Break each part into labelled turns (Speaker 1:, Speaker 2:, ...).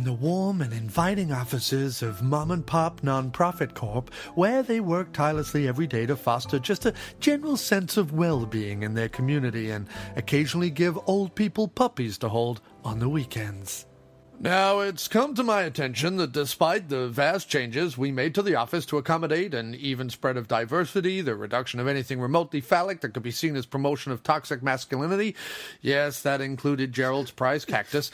Speaker 1: the warm and inviting offices of mom-and-pop non-profit corp, where they work tirelessly every day to foster just a general sense of well-being in their community and occasionally give old people puppies to hold on the weekends. Now, it's come to my attention that despite the vast changes we made to the office to accommodate an even spread of diversity, the reduction of anything remotely phallic that could be seen as promotion of toxic masculinity, yes, that included Gerald's prize cactus.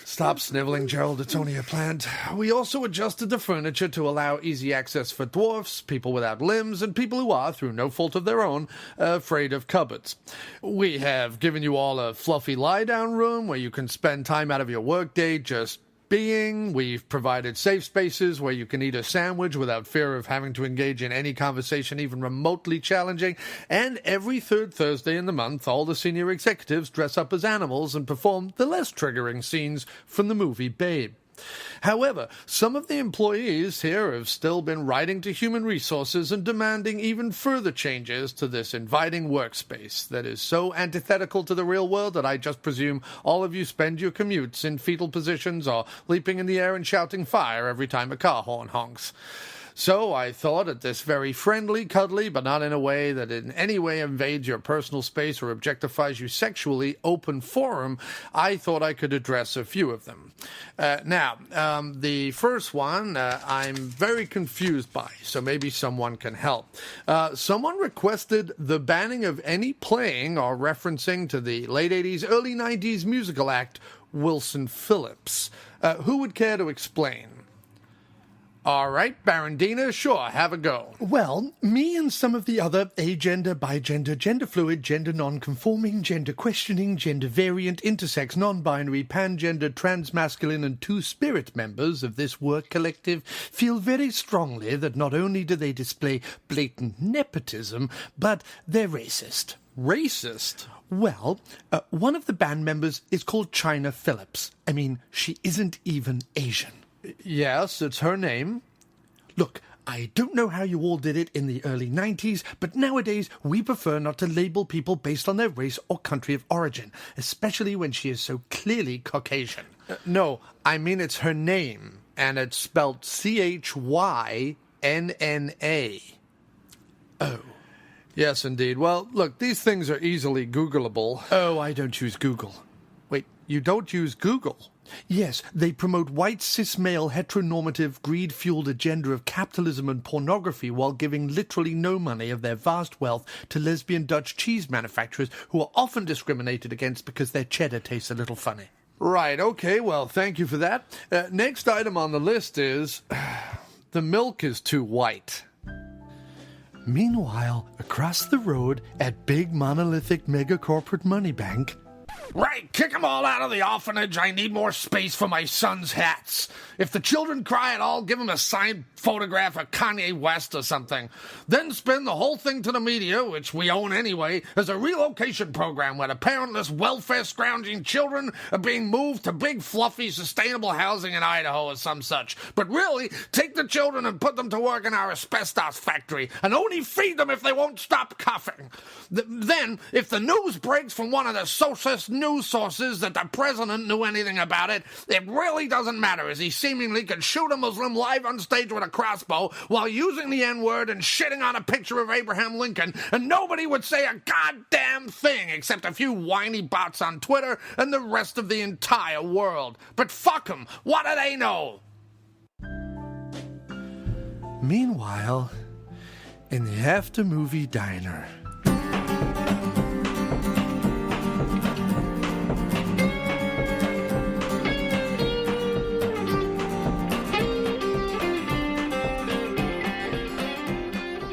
Speaker 1: Stop sniveling, Gerald, it's only a plant. We also adjusted the furniture to allow easy access for dwarfs, people without limbs, and people who are, through no fault of their own, afraid of cupboards. We have given you all a fluffy lie-down room where you can spend time out of your workday just being. We've provided safe spaces where you can eat a sandwich without fear of having to engage in any conversation even remotely challenging. And every third Thursday in the month, all the senior executives dress up as animals and perform the less triggering scenes from the movie Babe. However, some of the employees here have still been writing to Human Resources and demanding even further changes to this inviting workspace that is so antithetical to the real world that I just presume all of you spend your commutes in fetal positions or leaping in the air and shouting fire every time a car horn honks. So I thought at this very friendly, cuddly, but not in a way that in any way invades your personal space or objectifies you sexually, open forum, I thought I could address a few of them. Now, the first one I'm very confused by, so maybe someone can help. Someone requested the banning of any playing or referencing to the late 80s, early 90s musical act Wilson Phillips. Who would care to explain? All right, Barandina, sure, have a go.
Speaker 2: Well, me and some of the other agender, bigender, gender fluid, gender non-conforming, gender questioning, gender variant, intersex, non-binary, pangender, transmasculine and two-spirit members of this work collective feel very strongly that not only do they display blatant nepotism, but they're racist.
Speaker 1: Racist?
Speaker 2: Well, one of the band members is called China Phillips. I mean, she isn't even Asian.
Speaker 1: Yes, it's her name.
Speaker 2: Look, I don't know how you all did it in the early 90s, but nowadays we prefer not to label people based on their race or country of origin, especially when she is so clearly Caucasian.
Speaker 1: No, I mean it's her name, and it's spelled Chyna.
Speaker 2: Oh.
Speaker 1: Yes, indeed. Well, look, these things are easily Googleable.
Speaker 2: Oh, I don't use Google.
Speaker 1: Wait, you don't use Google?
Speaker 2: Yes, they promote white, cis-male, heteronormative, greed-fueled agenda of capitalism and pornography while giving literally no money of their vast wealth to lesbian Dutch cheese manufacturers who are often discriminated against because their cheddar tastes a little funny.
Speaker 1: Right, okay, well, thank you for that. Next item on the list is... the milk is too white.
Speaker 2: Meanwhile, across the road at big monolithic mega-corporate money bank...
Speaker 3: Right, kick them all out of the orphanage. I need more space for my son's hats. If the children cry at all, give them a signed photograph of Kanye West or something. Then spin the whole thing to the media, which we own anyway, as a relocation program where the parentless, welfare-scrounging children are being moved to big, fluffy, sustainable housing in Idaho or some such. But really, take the children and put them to work in our asbestos factory, and only feed them if they won't stop coughing. Then, if the news breaks from one of the socialist news sources that the president knew anything about it, it really doesn't matter, as he seemingly could shoot a Muslim live on stage with a crossbow while using the N-word and shitting on a picture of Abraham Lincoln, and nobody would say a goddamn thing except a few whiny bots on Twitter and the rest of the entire world. But fuck them, what do they know?
Speaker 2: Meanwhile, in the after-movie diner...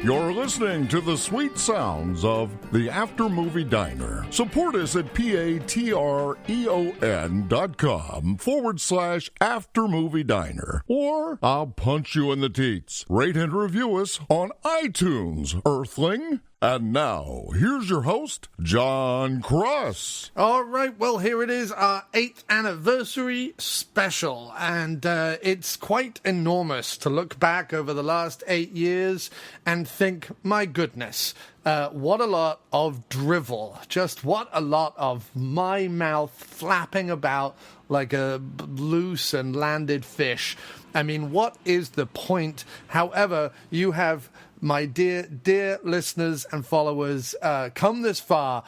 Speaker 4: You're listening to the sweet sounds of the After Movie Diner. Support us at patreon.com/After Movie Diner. Or I'll punch you in the teats. Rate and review us on iTunes, Earthling. And now, here's your host, John Cross.
Speaker 1: All right, well, here it is, our 8th anniversary special. And it's quite enormous to look back over the last 8 years and think, my goodness, What a lot of drivel. Just what a lot of my mouth flapping about like a loose and landed fish. I mean, what is the point? However, you have, my dear listeners and followers, come this far.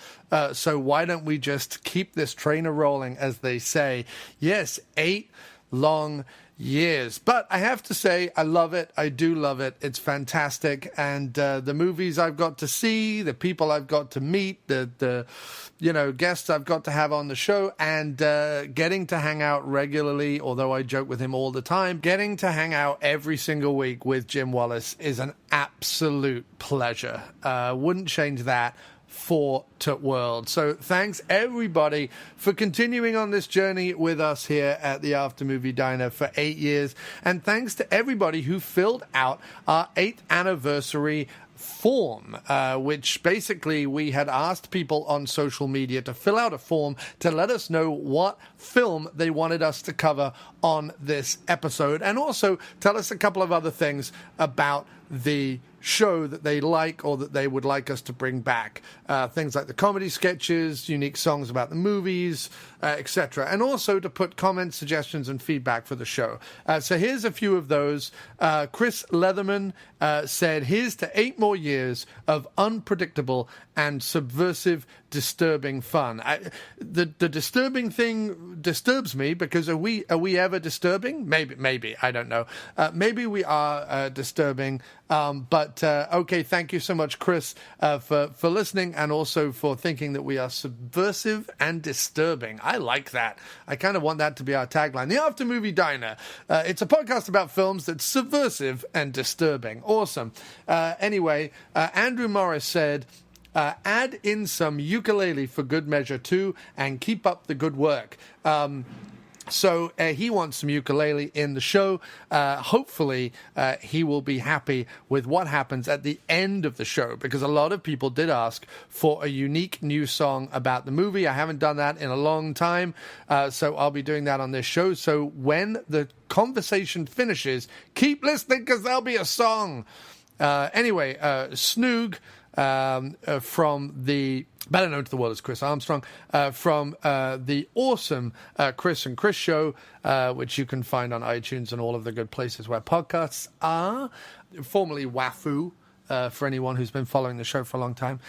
Speaker 1: So why don't we just keep this train a-rolling, as they say. Yes, 8 long years. But I have to say, I love it. I do love it. It's fantastic. And the movies I've got to see, the people I've got to meet, the guests I've got to have on the show, and getting to hang out regularly, although I joke with him all the time, getting to hang out every single week with Jim Wallace is an absolute pleasure. Wouldn't change that for the world. So thanks everybody for continuing on this journey with us here at the After Movie Diner for 8 years, and thanks to everybody who filled out our 8th anniversary form, which basically we had asked people on social media to fill out a form to let us know what film they wanted us to cover on this episode, and also tell us a couple of other things about the show that they like or that they would like us to bring back. Things like the comedy sketches, unique songs about the movies, etc. And also to put comments, suggestions, and feedback for the show. So here's a few of those. Chris Leatherman said, here's to 8 more years of unpredictable and subversive, disturbing fun. The disturbing thing disturbs me, because are we ever disturbing? Maybe, I don't know. Maybe we are disturbing. But okay, thank you so much, Chris, for listening, and also for thinking that we are subversive and disturbing. I like that. I kind of want that to be our tagline. The After Movie Diner. It's a podcast about films that's subversive and disturbing. Awesome. Anyway, Andrew Morris said, add in some ukulele for good measure too, and keep up the good work. So he wants some ukulele in the show. Hopefully, he will be happy with what happens at the end of the show, because a lot of people did ask for a unique new song about the movie. I haven't done that in a long time, so I'll be doing that on this show. So when the conversation finishes, keep listening, because there'll be a song. Anyway, Snoog from the better known to the world as Chris Armstrong, from the awesome Chris and Chris show, which you can find on iTunes and all of the good places where podcasts are, formerly WAFU, for anyone who's been following the show for a long time.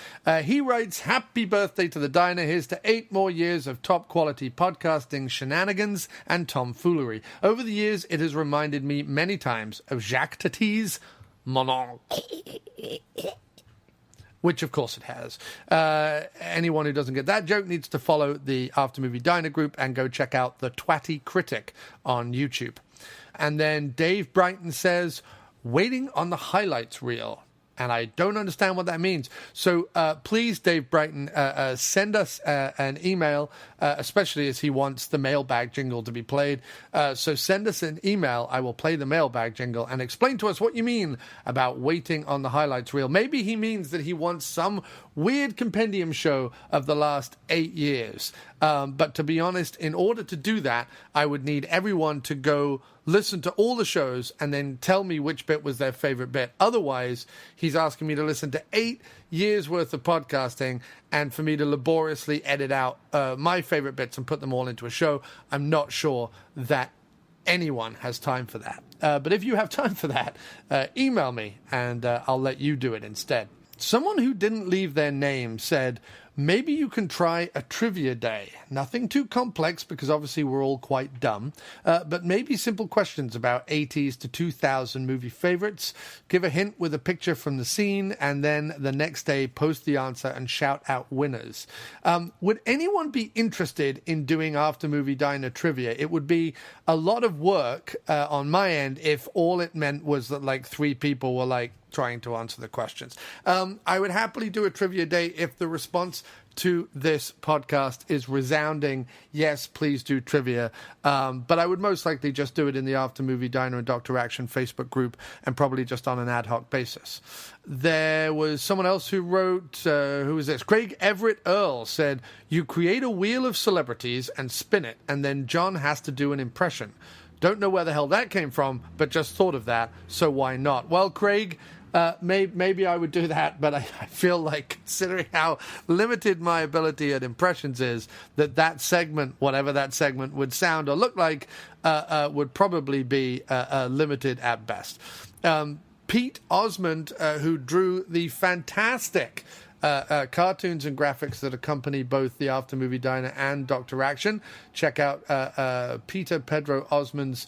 Speaker 1: He writes, happy birthday to the diner. Here's to 8 more years of top quality podcasting shenanigans and tomfoolery. Over the years, it has reminded me many times of Jacques Tati's Mon Oncle. Which, of course, it has. Anyone who doesn't get that joke needs to follow the After Movie Diner group and go check out The Twatty Critic on YouTube. And then Dave Brighton says, waiting on the highlights reel. And I don't understand what that means. So please, Dave Brighton, send us an email, especially as he wants the mailbag jingle to be played. So send us an email. I will play the mailbag jingle and explain to us what you mean about waiting on the highlights reel. Maybe he means that he wants some weird compendium show of the last 8 years. But to be honest, in order to do that, I would need everyone to go listen to all the shows and then tell me which bit was their favorite bit. Otherwise, he's asking me to listen to 8 years worth of podcasting and for me to laboriously edit out my favorite bits and put them all into a show. I'm not sure that anyone has time for that. But if you have time for that, email me and I'll let you do it instead. Someone who didn't leave their name said, maybe you can try a trivia day. Nothing too complex, because obviously we're all quite dumb, but maybe simple questions about 80s to 2000 movie favorites. Give a hint with a picture from the scene, and then the next day post the answer and shout out winners. Would anyone be interested in doing After Movie Diner trivia? It would be a lot of work on my end if all it meant was that like 3 people were like trying to answer the questions. I would happily do a trivia day if the response to this podcast is resounding, yes, please do trivia. But I would most likely just do it in the After Movie Diner and Dr. Action Facebook group, and probably just on an ad hoc basis. There was someone else who wrote, who was this? Craig Everett Earl said, you create a wheel of celebrities and spin it, and then John has to do an impression. Don't know where the hell that came from, but just thought of that, so why not? Well, Craig, maybe I would do that, but I feel like, considering how limited my ability at impressions is, that segment, whatever that segment would sound or look like, would probably be limited at best. Pete Osmond, who drew the fantastic cartoons and graphics that accompany both the After Movie Diner and Dr. Action. Check out Peter Pedro Osmond's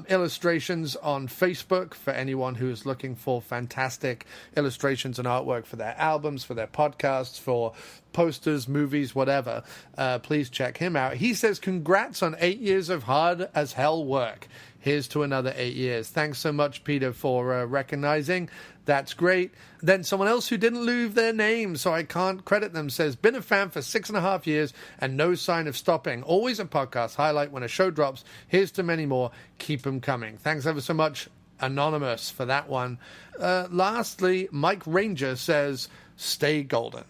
Speaker 1: illustrations on Facebook for anyone who is looking for fantastic illustrations and artwork for their albums, for their podcasts, for posters, movies, whatever. Please check him out. He says, congrats on 8 years of hard as hell work. Here's to another 8 years. Thanks so much, Peter, for recognizing. That's great. Then someone else who didn't leave their name, so I can't credit them, says, been a fan for 6.5 years and no sign of stopping. Always a podcast highlight when a show drops. Here's to many more. Keep them coming. Thanks ever so much, Anonymous, for that one. Lastly, Mike Ranger says, stay golden.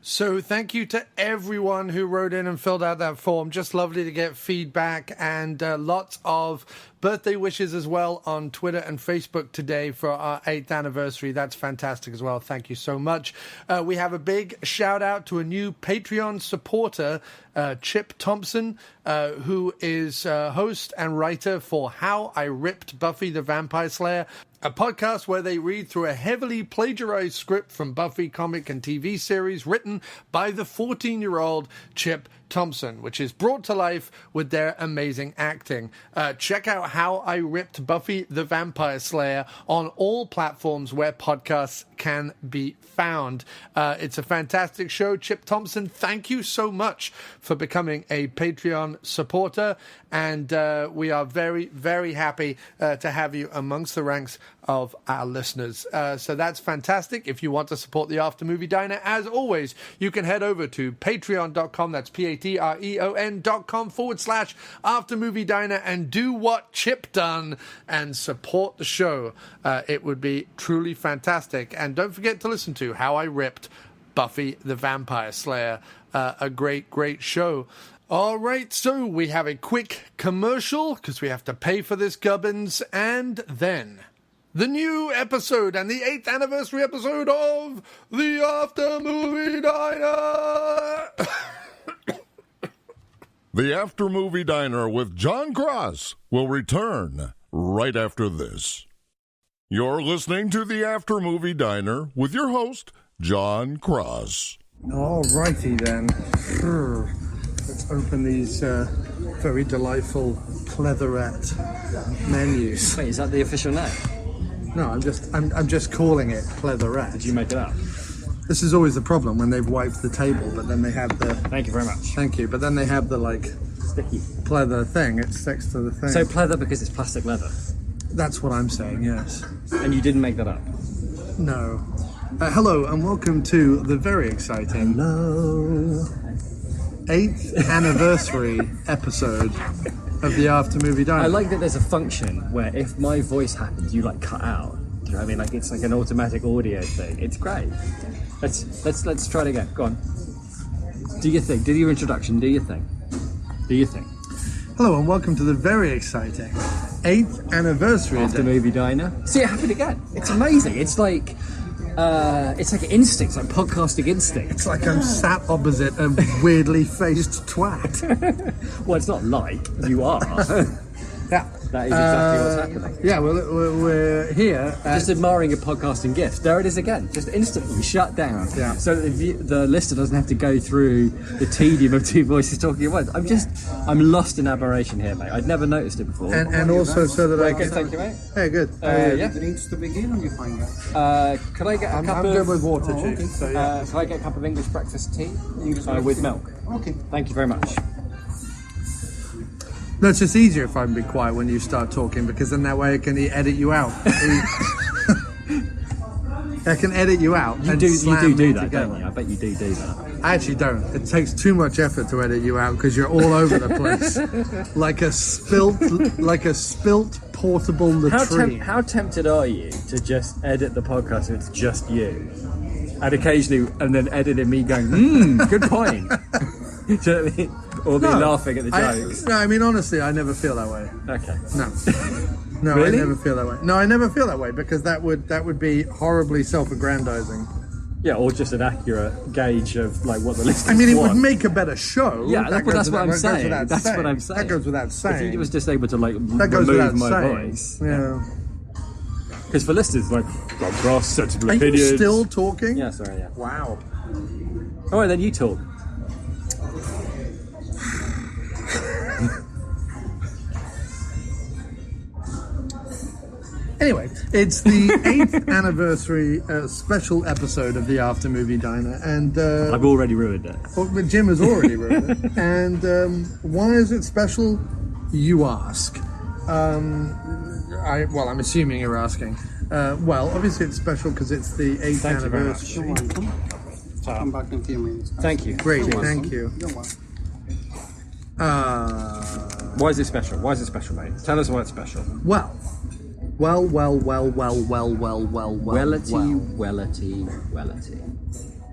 Speaker 1: So thank you to everyone who wrote in and filled out that form. Just lovely to get feedback, and lots of birthday wishes as well on Twitter and Facebook today for our 8th anniversary. That's fantastic as well. Thank you so much. We have a big shout out to a new Patreon supporter, Chip Thompson, who is host and writer for How I Ripped Buffy the Vampire Slayer, a podcast where they read through a heavily plagiarized script from Buffy comic and TV series written by the 14-year-old Chip Thompson, which is brought to life with their amazing acting. Check out How I Ripped Buffy the Vampire Slayer on all platforms where podcasts can be found. It's a fantastic show. Chip Thompson, thank you so much for becoming a Patreon supporter, and we are very, very happy to have you amongst the ranks of our listeners. So that's fantastic. If you want to support the After Movie Diner, as always, you can head over to patreon.com, that's patreon.com/After Movie Diner, and do what Chip done and support the show. It would be truly fantastic. And don't forget to listen to How I Ripped Buffy the Vampire Slayer, a great, great show. All right, so we have a quick commercial because we have to pay for this, gubbins, and then the new episode and the 8th anniversary episode of the After Movie Diner.
Speaker 4: The After Movie Diner with John Cross will return right after this. You're listening to the After Movie Diner with your host, John Cross.
Speaker 1: All righty then. Let's open these very delightful pleatherette menus.
Speaker 5: Wait, is that the official name?
Speaker 1: No, I'm just calling it pleatherette.
Speaker 5: Did you make it up?
Speaker 1: This is always the problem when they've wiped the table, but then they have the...
Speaker 5: Thank you very much.
Speaker 1: Thank you, but then they have the, like,
Speaker 5: sticky
Speaker 1: pleather thing. It sticks to the thing.
Speaker 5: So pleather because it's plastic leather?
Speaker 1: That's what I'm saying, yes.
Speaker 5: And you didn't make that up?
Speaker 1: No. Hello, and welcome to the very exciting...
Speaker 5: Hello.
Speaker 1: 8th anniversary episode of the After Movie Diner.
Speaker 5: I like that there's a function where if my voice happens, you, like, cut out. Do you know what I mean? Like, it's like an automatic audio thing. It's great. Let's try it again. Go on. Do your thing. Do your introduction. Do your thing. Do your thing.
Speaker 1: Hello and welcome to the very exciting 8th anniversary
Speaker 5: After Movie Diner. See, it happened again. It's amazing. It's like instinct, like podcasting instinct.
Speaker 1: It's like I'm sat opposite a weirdly faced twat.
Speaker 5: Well, it's not like, you are.
Speaker 1: Yeah.
Speaker 5: That is exactly what's happening.
Speaker 1: Yeah, we're here.
Speaker 5: Just admiring a podcasting gift. There it is again. Just instantly shut down.
Speaker 1: Yeah.
Speaker 5: So the listener doesn't have to go through the tedium of two voices talking at once. I'm lost in admiration here, mate. I'd never noticed it before.
Speaker 1: And also so that I
Speaker 5: good, thank you, mate.
Speaker 1: Hey, good.
Speaker 5: Yeah.
Speaker 6: Drinks to begin, or you find that?
Speaker 5: Could I get a cup
Speaker 1: I'm
Speaker 5: of...
Speaker 1: good with water, Chief. So yeah.
Speaker 5: Can I get a cup of English breakfast tea?
Speaker 6: English
Speaker 5: With milk.
Speaker 6: Okay.
Speaker 5: Thank you very much.
Speaker 1: No, it's just easier if I can be quiet when you start talking, because then that way I can edit you out. I can edit you out.
Speaker 5: You do that, don't you? I bet you do that.
Speaker 1: I actually don't. It takes too much effort to edit you out because you're all over the place, like a spilt portable latrine.
Speaker 5: How tempted are you to just edit the podcast so it's just you, and occasionally, and then editing me going, good point. Do you know what I mean? or me laughing at the jokes?
Speaker 2: No, I mean, honestly, I never feel that way.
Speaker 5: Okay.
Speaker 2: No. No,
Speaker 5: Really?
Speaker 2: I never feel that way. No, I never feel that way because that would be horribly self-aggrandizing.
Speaker 5: Yeah, or just an accurate gauge of like what the listeners
Speaker 2: I mean, it
Speaker 5: want.
Speaker 2: would make a better show.
Speaker 5: Yeah,
Speaker 2: That
Speaker 5: that's
Speaker 2: goes
Speaker 5: what I'm
Speaker 2: without-
Speaker 5: saying.
Speaker 2: that goes without
Speaker 5: That's
Speaker 2: saying.
Speaker 5: what I'm saying.
Speaker 2: That goes without saying.
Speaker 5: If you was just able to like
Speaker 2: That goes without
Speaker 5: remove my
Speaker 2: saying.
Speaker 5: voice.
Speaker 2: Yeah.
Speaker 5: Because for listeners, like, got cross, sensible
Speaker 2: Are you
Speaker 5: opinions.
Speaker 2: still talking?
Speaker 5: Yeah, sorry, yeah.
Speaker 2: Wow.
Speaker 5: All right, then you talk.
Speaker 2: Anyway, it's the 8th anniversary special episode of the After Movie Diner, and
Speaker 5: I've already ruined it.
Speaker 2: Jim has already ruined it. And why is it special, you ask? I'm assuming you're asking. Well, obviously it's special because it's the 8th
Speaker 5: Thank you very much.
Speaker 2: anniversary.
Speaker 6: You're welcome. Come back in a few minutes.
Speaker 5: Thank you.
Speaker 2: Great,
Speaker 6: You're
Speaker 2: thank
Speaker 6: welcome.
Speaker 2: you.
Speaker 6: You're welcome.
Speaker 5: Why is it special? Why is it special, mate? Tell us why it's special.
Speaker 2: Well.
Speaker 5: Wellity.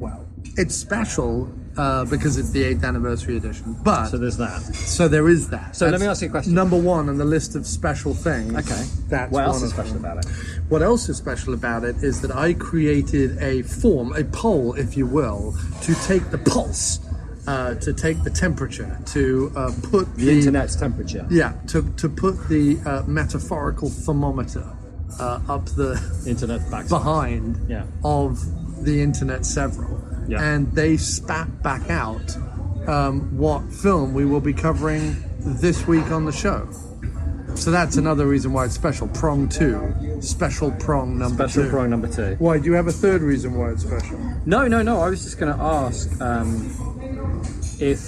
Speaker 2: Well, it's special because it's the 8th anniversary edition. But
Speaker 5: So there's that.
Speaker 2: so there is that.
Speaker 5: So let
Speaker 2: That's
Speaker 5: me ask you a question.
Speaker 2: Number one on the list of special things.
Speaker 5: Okay.
Speaker 2: That's
Speaker 5: What else
Speaker 2: one
Speaker 5: is
Speaker 2: of
Speaker 5: special
Speaker 2: them.
Speaker 5: about it?
Speaker 2: What else is special about it is that I created a poll, if you will, to take the pulse, to take the temperature, to put
Speaker 5: The internet's temperature.
Speaker 2: Yeah, to put the metaphorical thermometer up the
Speaker 5: Internet backs.
Speaker 2: behind
Speaker 5: Yeah.
Speaker 2: of the internet several.
Speaker 5: Yeah.
Speaker 2: And they spat back out what film we will be covering this week on the show. So that's another reason why it's special. Prong 2. Special prong number 2.
Speaker 5: Special prong number 2.
Speaker 2: Why? Do you have a third reason why it's special?
Speaker 5: No. I was just going to ask if.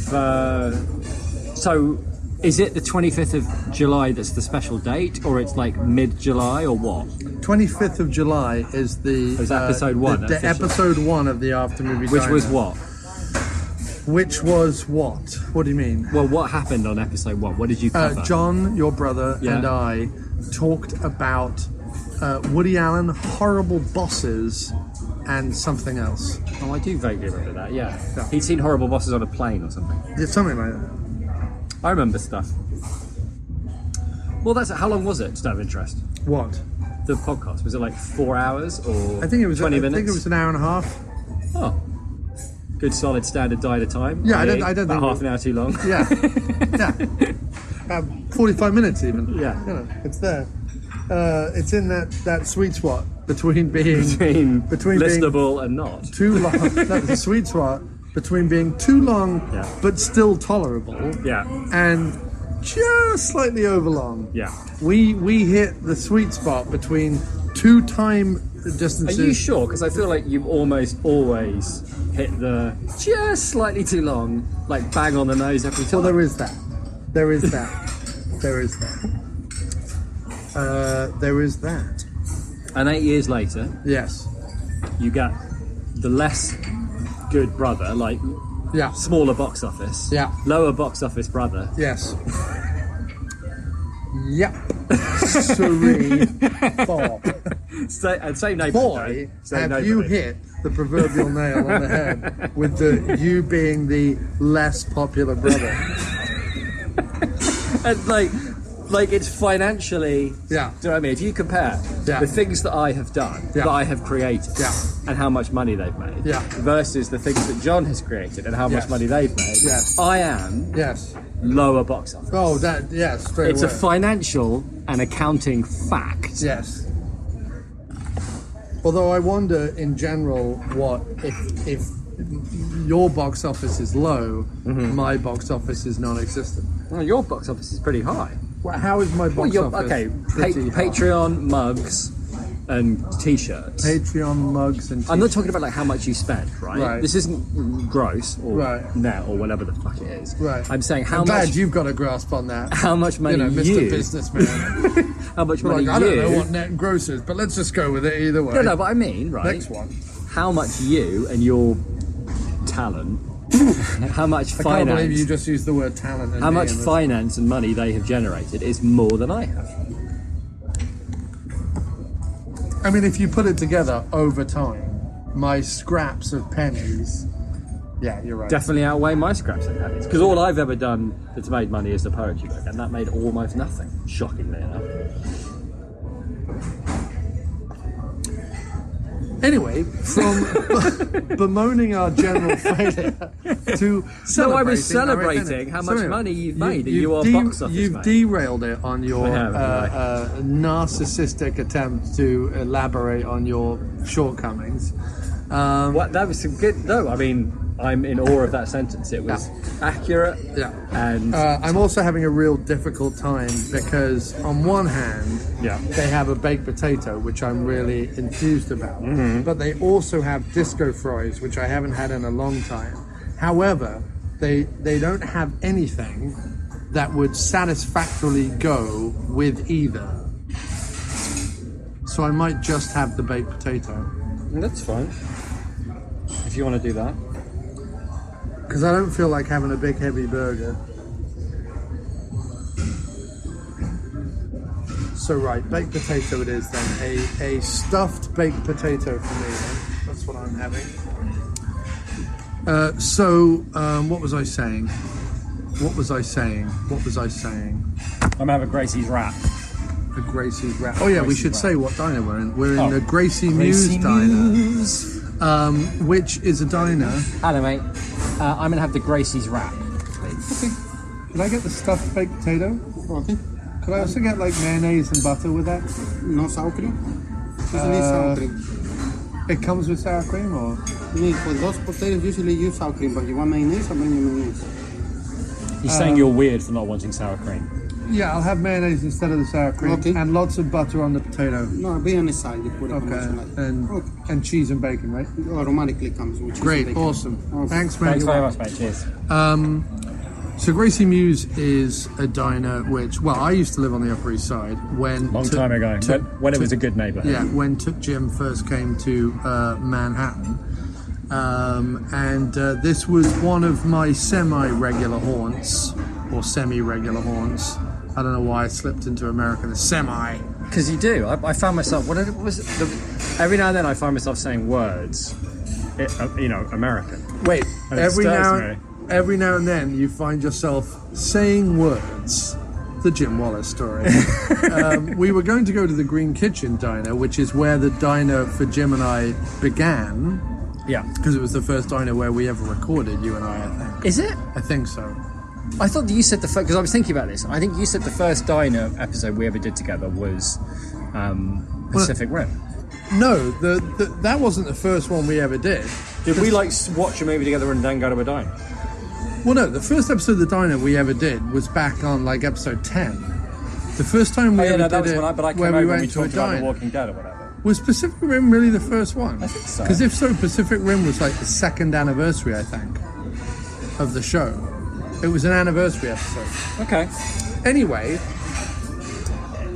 Speaker 5: So, is it the 25th of July that's the special date, or it's like mid-July, or what?
Speaker 2: 25th of July is the...
Speaker 5: Is episode 1,
Speaker 2: The
Speaker 5: official?
Speaker 2: episode 1 of the After Movie
Speaker 5: Which
Speaker 2: Diner.
Speaker 5: was what?
Speaker 2: Which was what? What do you mean?
Speaker 5: Well, what happened on episode 1? What did you cover?
Speaker 2: John, your brother,
Speaker 5: Yeah.
Speaker 2: and I talked about Woody Allen, horrible bosses, and something else.
Speaker 5: Oh, I do vaguely remember that. Yeah. He'd seen horrible bosses on a plane or something.
Speaker 2: Yeah, something like that.
Speaker 5: I remember stuff. Well, that's how long was it? Just out of interest.
Speaker 2: What?
Speaker 5: The podcast, was it like 4 hours or
Speaker 2: I think it was
Speaker 5: 20 minutes?
Speaker 2: I think it was an hour and a half.
Speaker 5: Oh, good solid standard diet time.
Speaker 2: Yeah, I
Speaker 5: i.e.
Speaker 2: don't
Speaker 5: about
Speaker 2: think
Speaker 5: half an hour too long.
Speaker 2: Yeah, yeah. 45 minutes even.
Speaker 5: Yeah.
Speaker 2: You know, it's there. It's in that sweet spot between being
Speaker 5: Between listenable and not.
Speaker 2: too long. No, the sweet spot between being too long
Speaker 5: Yeah.
Speaker 2: but still tolerable.
Speaker 5: Yeah,
Speaker 2: And just slightly overlong.
Speaker 5: yeah.
Speaker 2: We hit the sweet spot between two time
Speaker 5: Are
Speaker 2: distances.
Speaker 5: you sure? Because I feel like you almost always hit the just slightly too long, like bang on the nose every time.
Speaker 2: Well, there is that. There is that. There is that. There is that.
Speaker 5: And 8 years later,
Speaker 2: Yes.
Speaker 5: you get the less good brother, like
Speaker 2: Yeah.
Speaker 5: smaller box office,
Speaker 2: Yeah.
Speaker 5: lower box office brother.
Speaker 2: Yes. Yep. Sorry. Bob.
Speaker 5: Same neighbourhood.
Speaker 2: Boy,
Speaker 5: Same
Speaker 2: have you
Speaker 5: neighbourhood.
Speaker 2: hit the proverbial nail on the head with the you being the less popular brother.
Speaker 5: And like it's financially.
Speaker 2: Yeah.
Speaker 5: Do you know what I mean? If you compare
Speaker 2: Yeah.
Speaker 5: the things that I have done,
Speaker 2: Yeah.
Speaker 5: that I have created,
Speaker 2: Yeah.
Speaker 5: and how much money they've made,
Speaker 2: Yeah.
Speaker 5: versus the things that John has created and how much
Speaker 2: Yes.
Speaker 5: money they've made,
Speaker 2: Yes.
Speaker 5: I am
Speaker 2: Yes.
Speaker 5: lower box office.
Speaker 2: Oh, that, yes, straight
Speaker 5: It's
Speaker 2: away.
Speaker 5: a financial and accounting fact.
Speaker 2: Yes. Although I wonder, in general, what if your box office is low, my box office is non-existent.
Speaker 5: Well, your box office is pretty high.
Speaker 2: Well, how is my box office?
Speaker 5: Okay,
Speaker 2: pretty high?
Speaker 5: Patreon mugs and t-shirts.
Speaker 2: Patreon mugs and.
Speaker 5: I'm not talking about like how much you spend, right?
Speaker 2: Right.
Speaker 5: This isn't gross or
Speaker 2: Right.
Speaker 5: net or whatever the fuck it is.
Speaker 2: Right.
Speaker 5: I'm saying how
Speaker 2: I'm glad
Speaker 5: much.
Speaker 2: you've got a grasp on that.
Speaker 5: How much money
Speaker 2: You know, Mr.
Speaker 5: you?
Speaker 2: Businessman.
Speaker 5: How much money
Speaker 2: Like, I
Speaker 5: you?
Speaker 2: don't know what net gross is, but let's just go with it either way.
Speaker 5: No, but I mean, right?
Speaker 2: Next one.
Speaker 5: How much you and your talent? How much
Speaker 2: I can't
Speaker 5: finance?
Speaker 2: believe you just used the word talent. And
Speaker 5: How
Speaker 2: me
Speaker 5: much
Speaker 2: in this.
Speaker 5: finance and money they have generated is more than I have.
Speaker 2: I mean, if you put it together over time, my scraps of pennies Yeah, you're right.
Speaker 5: definitely outweigh my scraps and pennies. Because all I've ever done that's made money is the poetry book, and that made almost nothing, shockingly enough.
Speaker 2: Anyway, from bemoaning our general failure to
Speaker 5: So I was
Speaker 2: celebrating
Speaker 5: celebrating how much money you've made, and
Speaker 2: you've
Speaker 5: you are box office
Speaker 2: You've
Speaker 5: mate.
Speaker 2: derailed it on your
Speaker 5: I have,
Speaker 2: narcissistic attempt to elaborate on your shortcomings.
Speaker 5: What, that was some good. No, I mean, I'm in awe of that sentence. It was accurate.
Speaker 2: Yeah.
Speaker 5: And
Speaker 2: I'm also having a real difficult time because, on one hand, they have a baked potato, which I'm really enthused about, but they also have disco fries, which I haven't had in a long time. However, they don't have anything that would satisfactorily go with either. So I might just have the baked potato.
Speaker 5: that's fine. If you want to do that.
Speaker 2: Because I don't feel like having a big heavy burger. So right, baked potato it is then. A stuffed baked potato for me then. That's what I'm having. What was I saying?
Speaker 5: I'm gonna have a Gracie's wrap.
Speaker 2: A Gracie's wrap. Oh yeah, we should say what diner we're in. We're in the Gracie
Speaker 5: Gracie
Speaker 2: Muse diner. Which is a diner.
Speaker 5: Hello, mate. I'm gonna have the Gracie's wrap.
Speaker 2: Okay. Can I get the stuffed baked potato?
Speaker 6: Okay.
Speaker 2: Could I also get like mayonnaise and butter with that?
Speaker 6: No sour cream? Usually sour cream.
Speaker 2: It comes with sour cream, or?
Speaker 6: For those potatoes, usually use sour cream, but you want mayonnaise, I'll bring you mayonnaise.
Speaker 5: He's saying you're weird for not wanting sour cream.
Speaker 2: Yeah, I'll have mayonnaise instead of the sour cream,
Speaker 6: Okay.
Speaker 2: and lots of butter on the potato.
Speaker 6: No, I'll be on the side. You put it on the
Speaker 2: Okay,
Speaker 6: side.
Speaker 2: and cheese and bacon, right?
Speaker 6: Automatically comes with cheese
Speaker 2: Great,
Speaker 6: and bacon.
Speaker 2: awesome.
Speaker 6: Okay.
Speaker 2: Thanks, mate.
Speaker 5: Thanks very much, mate. Cheers.
Speaker 2: So Gracie Muse is a diner which, well, I used to live on the Upper East Side when
Speaker 5: Long time ago, when it was a good neighbourhood.
Speaker 2: Yeah, when Took Jim first came to Manhattan. This was one of my semi-regular haunts, or semi-regular haunts. I don't know why I slipped into American. Semi.
Speaker 5: Because you do. I found myself. Every now and then I find myself saying words, American.
Speaker 2: Wait,
Speaker 5: And it
Speaker 2: every
Speaker 5: stirs
Speaker 2: now and then you find yourself saying words. The Jim Wallace story. We were going to go to the Green Kitchen Diner, which is where the diner for Jim and I began.
Speaker 5: Yeah.
Speaker 2: Because it was the first diner where we ever recorded, you and I think.
Speaker 5: Is it?
Speaker 2: I think so.
Speaker 5: I thought that you said the first, because I was thinking about this. I think you said the first diner episode we ever did together was Pacific Rim.
Speaker 2: No, that wasn't the first one we ever did.
Speaker 5: Did we watch a movie together and then go to a diner?
Speaker 2: Well, no, the first episode of the diner we ever did was back on episode 10. The first time we ever did it,
Speaker 5: but I came
Speaker 2: where
Speaker 5: over
Speaker 2: we
Speaker 5: when we
Speaker 2: went to a
Speaker 5: talked about The
Speaker 2: diner.
Speaker 5: Walking Dead or whatever.
Speaker 2: Was Pacific Rim really the first one?
Speaker 5: I think so.
Speaker 2: Because if so, Pacific Rim was the second anniversary, I think, of the show. It was an anniversary episode.
Speaker 5: Okay.
Speaker 2: Anyway,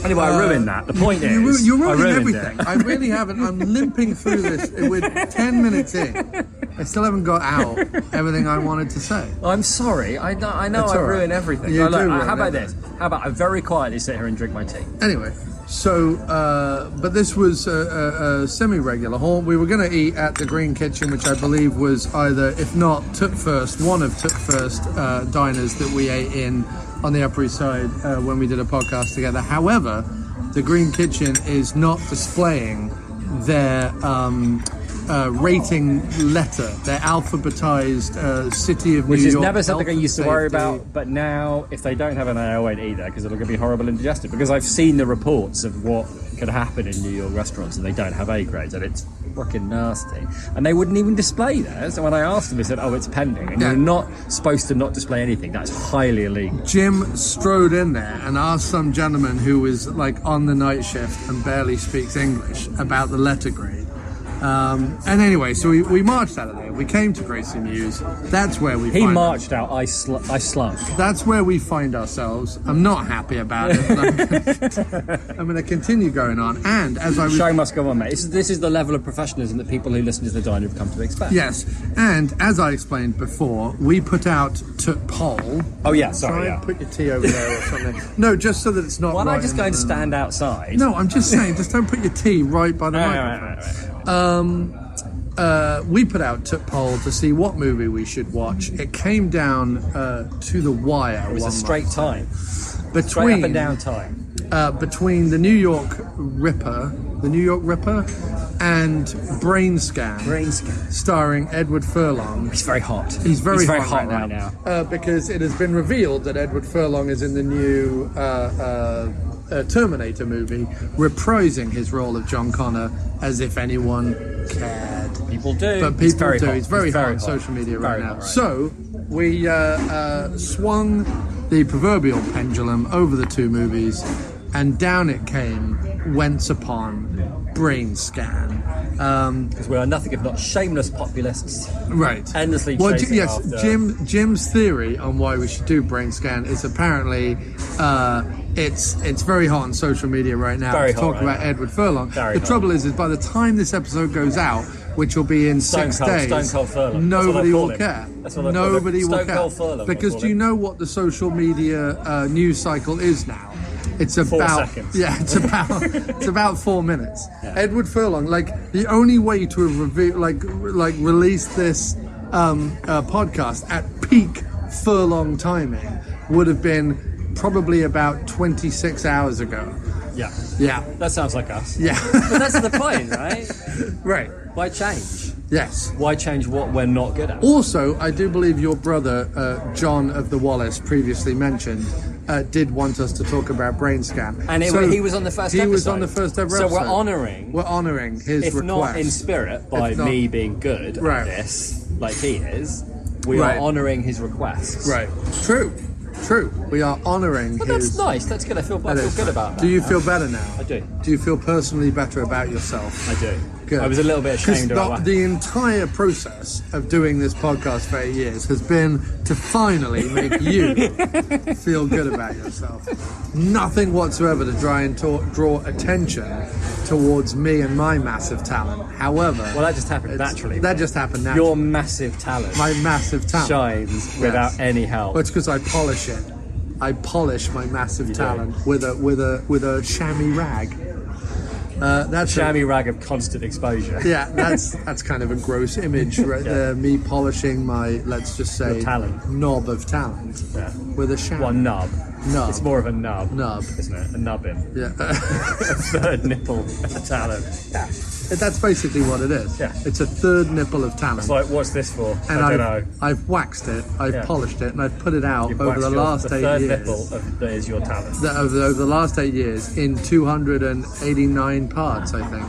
Speaker 5: I ruined that. The point is,
Speaker 2: you're
Speaker 5: I
Speaker 2: ruining
Speaker 5: ruined
Speaker 2: everything.
Speaker 5: it.
Speaker 2: I really haven't. I'm limping through this. We're 10 minutes in. I still haven't got out everything I wanted to say.
Speaker 5: I'm sorry. I know I
Speaker 2: all right.
Speaker 5: ruin everything.
Speaker 2: You
Speaker 5: No, look,
Speaker 2: do ruin
Speaker 5: how about
Speaker 2: everything.
Speaker 5: this? How about I very quietly sit here and drink my tea?
Speaker 2: Anyway, so, but this was a semi-regular haunt. We were going to eat at the Green Kitchen, which I believe was either, if not Took First, one of Took First diners that we ate in on the Upper East Side when we did a podcast together. However, the Green Kitchen is not displaying their rating letter, their alphabetized City of New
Speaker 5: Which is
Speaker 2: York
Speaker 5: never something I
Speaker 2: health
Speaker 5: used to worry
Speaker 2: safety.
Speaker 5: about, but now if they don't have an A, I won't either because it'll be horrible and indigestive. Because I've seen the reports of what could happen in New York restaurants and they don't have A grades and it's fucking nasty. And they wouldn't even display theirs. So when I asked them, they said, "Oh, it's pending," and you're not supposed to not display anything. That's highly illegal.
Speaker 2: Jim strode in there and asked some gentleman who was on the night shift and barely speaks English about the letter grade. And anyway, so we marched out of there. We came to Gracie Muse. That's where we.
Speaker 5: He marched out. I slunk.
Speaker 2: That's where we find ourselves. I'm not happy about it. But I'm going to continue going on. And as I was.
Speaker 5: Show must go on, mate. This is the level of professionalism that people who listen to the diner have come to expect.
Speaker 2: Yes, and as I explained before, we put out to poll.
Speaker 5: Oh yeah, sorry.
Speaker 2: Try
Speaker 5: Yeah.
Speaker 2: and put your tea over there or something. No, just so that it's not.
Speaker 5: Why don't
Speaker 2: right
Speaker 5: I just
Speaker 2: in
Speaker 5: go and
Speaker 2: the-
Speaker 5: stand outside?
Speaker 2: No, I'm just saying, just don't put your tea right by the microphone.
Speaker 5: Right.
Speaker 2: we put out a poll to see what movie we should watch. It came down to the wire.
Speaker 5: It was a straight time.
Speaker 2: Between,
Speaker 5: straight up and down time.
Speaker 2: Between the New York Ripper and Brainscan, starring Edward Furlong.
Speaker 5: He's very hot.
Speaker 2: He's very hot
Speaker 5: right now.
Speaker 2: Because it has been revealed that Edward Furlong is in the new Terminator movie, reprising his role of John Connor as if anyone cared.
Speaker 5: People do.
Speaker 2: But people
Speaker 5: very
Speaker 2: do.
Speaker 5: Hot.
Speaker 2: He's very hot on social media right now. So we swung the proverbial pendulum over the two movies, and down it came whence upon Brainscan.
Speaker 5: Because we are nothing if not shameless populists.
Speaker 2: Right.
Speaker 5: Endlessly chasing after...
Speaker 2: Jim's theory on why we should do Brainscan is apparently it's very hot on social media right now to talk about Edward Furlong. The trouble is by the time this episode goes out, which will be in 6 days,
Speaker 5: Stone Cold Furlong.
Speaker 2: Nobody will care. Nobody will care.
Speaker 5: Furlong,
Speaker 2: because do you know what the social media news cycle is now? It's about
Speaker 5: 4 seconds.
Speaker 2: Yeah, it's about 4 minutes.
Speaker 5: Yeah.
Speaker 2: Edward Furlong, like the only way to have release this podcast at peak Furlong timing would have been probably about 26 hours ago.
Speaker 5: Yeah.
Speaker 2: Yeah.
Speaker 5: That sounds like us.
Speaker 2: Yeah.
Speaker 5: But that's the point, right?
Speaker 2: Right.
Speaker 5: Why change?
Speaker 2: Yes.
Speaker 5: Why change what we're not good at?
Speaker 2: Also, I do believe your brother, John of the Wallace, previously mentioned, did want us to talk about Brainscan.
Speaker 5: And he was on the first episode.
Speaker 2: He was on the first ever episode.
Speaker 5: So we're honouring
Speaker 2: his
Speaker 5: if
Speaker 2: request.
Speaker 5: not in spirit, by me being good at this, like he is, we are honouring his requests.
Speaker 2: Right. True. We are honouring his...
Speaker 5: That's nice. That's good. I feel good about that.
Speaker 2: Do you feel better now?
Speaker 5: I do.
Speaker 2: Do you feel personally better about yourself?
Speaker 5: I do.
Speaker 2: Good.
Speaker 5: I was a little bit ashamed about that.
Speaker 2: The entire process of doing this podcast for 8 years has been to finally make you feel good about yourself. Nothing whatsoever to try and draw attention towards me and my massive talent. However...
Speaker 5: Well, that just happened naturally.
Speaker 2: That just happened naturally.
Speaker 5: Your massive talent.
Speaker 2: My massive talent.
Speaker 5: Shines without any help.
Speaker 2: Well, it's because I polish it. I polish my massive talent with a chamois rag. That's
Speaker 5: chamois rag of constant exposure.
Speaker 2: Yeah, that's kind of a gross image right there. Me polishing my, let's just say, knob of talent with a chamois.
Speaker 5: Well, nub. It's more of a nub, isn't it? A nubbin.
Speaker 2: Yeah.
Speaker 5: A third nipple of talent.
Speaker 2: Yeah. That's basically what it is.
Speaker 5: Yeah.
Speaker 2: It's a third nipple of talent.
Speaker 5: It's like, what's this for?
Speaker 2: And
Speaker 5: I don't know.
Speaker 2: I've waxed it, I've polished it, and I've put it out over the last 8 years.
Speaker 5: The third nipple that is your talent.
Speaker 2: Over the last 8 years, in 289 parts, I think.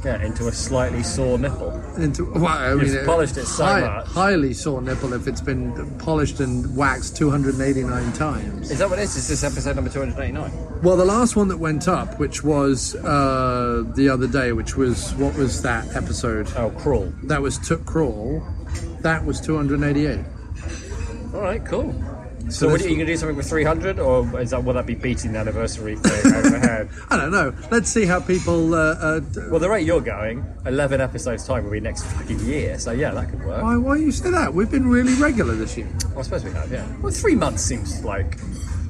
Speaker 5: Yeah, into a slightly sore nipple.
Speaker 2: You've
Speaker 5: polished it so much.
Speaker 2: Highly sore nipple if it's been polished and waxed 289 times.
Speaker 5: Is that what it is? Is this episode number 289?
Speaker 2: Well, the last one that went up, which was the other day, what was that episode?
Speaker 5: Oh, Crawl.
Speaker 2: That was Crawl. That was 288.
Speaker 5: All right, cool. So are you going to do something with 300, or will that be beating the anniversary thing overhead?
Speaker 2: I don't know. Let's see how people...
Speaker 5: well, the rate you're going, 11 episodes time will be next fucking year, so yeah, that could work.
Speaker 2: Why you say that? We've been really regular this year.
Speaker 5: Well, I suppose we have, yeah. Well, 3 months seems like...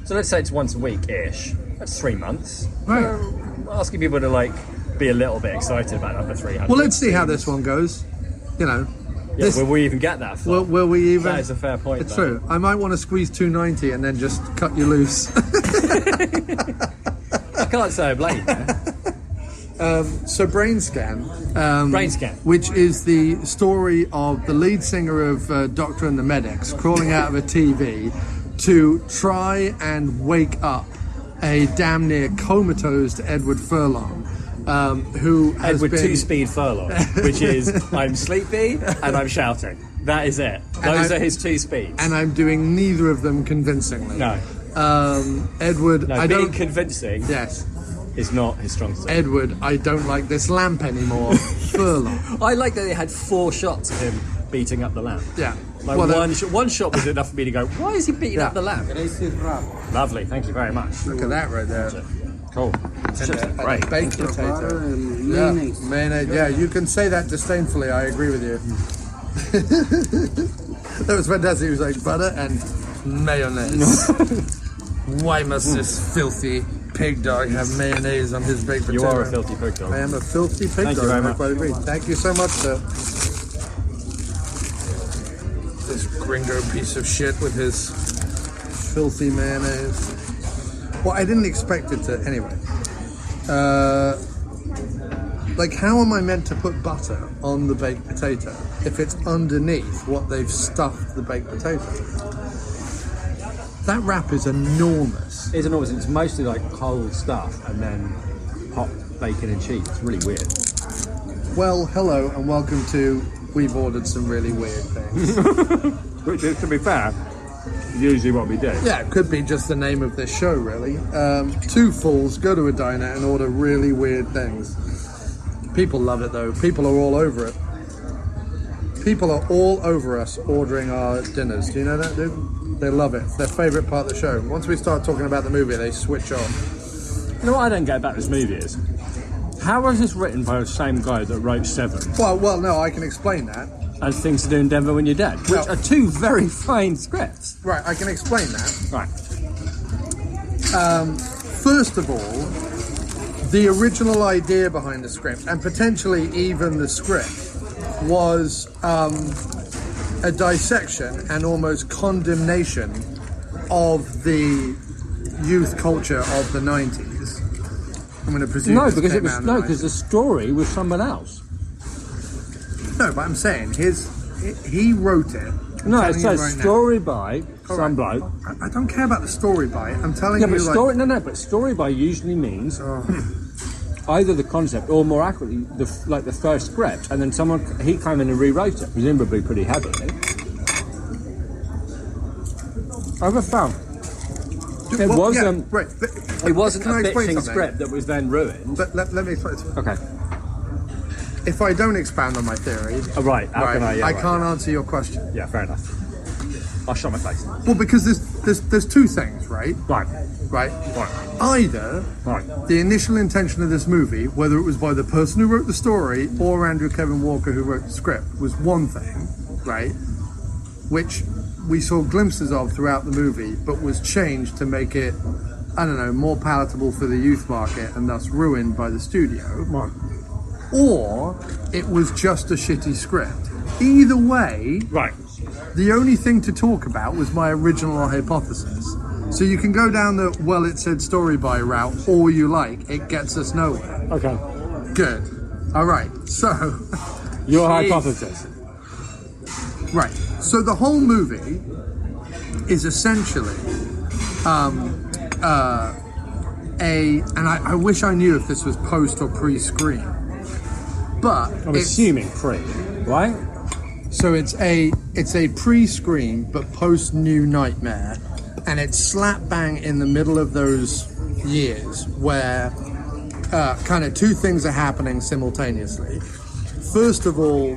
Speaker 5: So let's say it's once a week-ish. That's 3 months.
Speaker 2: Right.
Speaker 5: Asking people to, be a little bit excited about number 300.
Speaker 2: Well, let's see how this one goes. You know...
Speaker 5: Yeah, will we even get that far?
Speaker 2: Will we even?
Speaker 5: That is a fair point.
Speaker 2: It's true. I might want to squeeze 290 and then just cut you loose.
Speaker 5: I can't say I blame you.
Speaker 2: So Brainscan.
Speaker 5: Brainscan.
Speaker 2: Which is the story of the lead singer of Doctor and the Medics crawling out of a TV to try and wake up a damn near comatose Edward Furlong. Who has
Speaker 5: Edward
Speaker 2: been...
Speaker 5: two-speed Furlong, which is I'm sleepy and I'm shouting. That is it. Those are his 2 speeds.
Speaker 2: And I'm doing neither of them convincingly.
Speaker 5: No.
Speaker 2: Edward,
Speaker 5: no, being convincing is not his strong suit.
Speaker 2: Edward, I don't like this lamp anymore. Furlong.
Speaker 5: I like that they had 4 shots of him beating up the lamp.
Speaker 2: Yeah.
Speaker 5: One shot was enough for me to go, why is he beating up the lamp? Lovely, thank you very much.
Speaker 2: Look at that right there.
Speaker 5: Cool.
Speaker 2: Great. Baked potato. Mayonnaise. Yeah, you can say that disdainfully. I agree with you. That was fantastic. He was like butter and mayonnaise. Why must this filthy pig dog have mayonnaise on his baked potato?
Speaker 5: You are a filthy pig dog.
Speaker 2: I am a filthy pig dog.
Speaker 5: Thank you very much.
Speaker 2: I quite agree. Thank you so much, sir.
Speaker 1: This gringo piece of shit with his filthy mayonnaise. Well, I didn't expect it to. Anyway. Like, how am I meant to put butter on the baked potato if it's underneath what they've stuffed the baked potato? That wrap is enormous.
Speaker 5: It's enormous. It's mostly like whole stuff and then hot bacon and cheese. It's really weird.
Speaker 1: Well, hello and welcome to We've Ordered Some Really Weird Things.
Speaker 5: Which is, to be fair, usually what we do.
Speaker 1: Yeah, it could be just the name of this show, really. Two fools go to a diner and order really weird things. People love it, though. People are all over it. People are all over us ordering our dinners. Do you know that, dude? They love it. It's their favourite part of the show. Once we start talking about the movie, they switch off.
Speaker 5: You know what I don't get about this movie is, how was this written by the same guy that wrote Seven?
Speaker 1: Well, no, I can explain that.
Speaker 5: And Things to Do in Denver When You're Dead, which are two very fine scripts.
Speaker 1: Right, I can explain that.
Speaker 5: Right.
Speaker 1: First of all, the original idea behind the script, and potentially even the script, was a dissection and almost condemnation of the youth culture of the 90s. I'm going to presume
Speaker 5: because the story was someone else.
Speaker 1: No, but I'm saying he wrote it.
Speaker 5: No, it says story by some bloke.
Speaker 1: I don't care about the story by. I'm telling you.
Speaker 5: But story by usually means either the concept or, more accurately, the first script, and then he came in and rewrote it, presumably pretty heavily. I've found it wasn't a fixing script that was then ruined.
Speaker 1: But let me explain.
Speaker 5: Okay.
Speaker 1: If I don't expand on my theory, I can't answer your question.
Speaker 5: Yeah, fair enough. I'll shut my face.
Speaker 1: Well, because there's two things, right?
Speaker 5: Right.
Speaker 1: Either the initial intention of this movie, whether it was by the person who wrote the story or Andrew Kevin Walker who wrote the script, was one thing, right? Which we saw glimpses of throughout the movie, but was changed to make it, I don't know, more palatable for the youth market and thus ruined by the studio.
Speaker 5: Right.
Speaker 1: Or it was just a shitty script. Either way, the only thing to talk about was my original hypothesis. So you can go down the, well, it said story by route all you like. It gets us nowhere.
Speaker 5: Okay.
Speaker 1: Good. All right. So.
Speaker 5: Your hypothesis.
Speaker 1: Right. So the whole movie is essentially and I wish I knew if this was post or pre-screen. But
Speaker 5: I'm assuming pre, right?
Speaker 1: So it's a pre-screen but post New Nightmare, and it's slap bang in the middle of those years where kind of two things are happening simultaneously. First of all,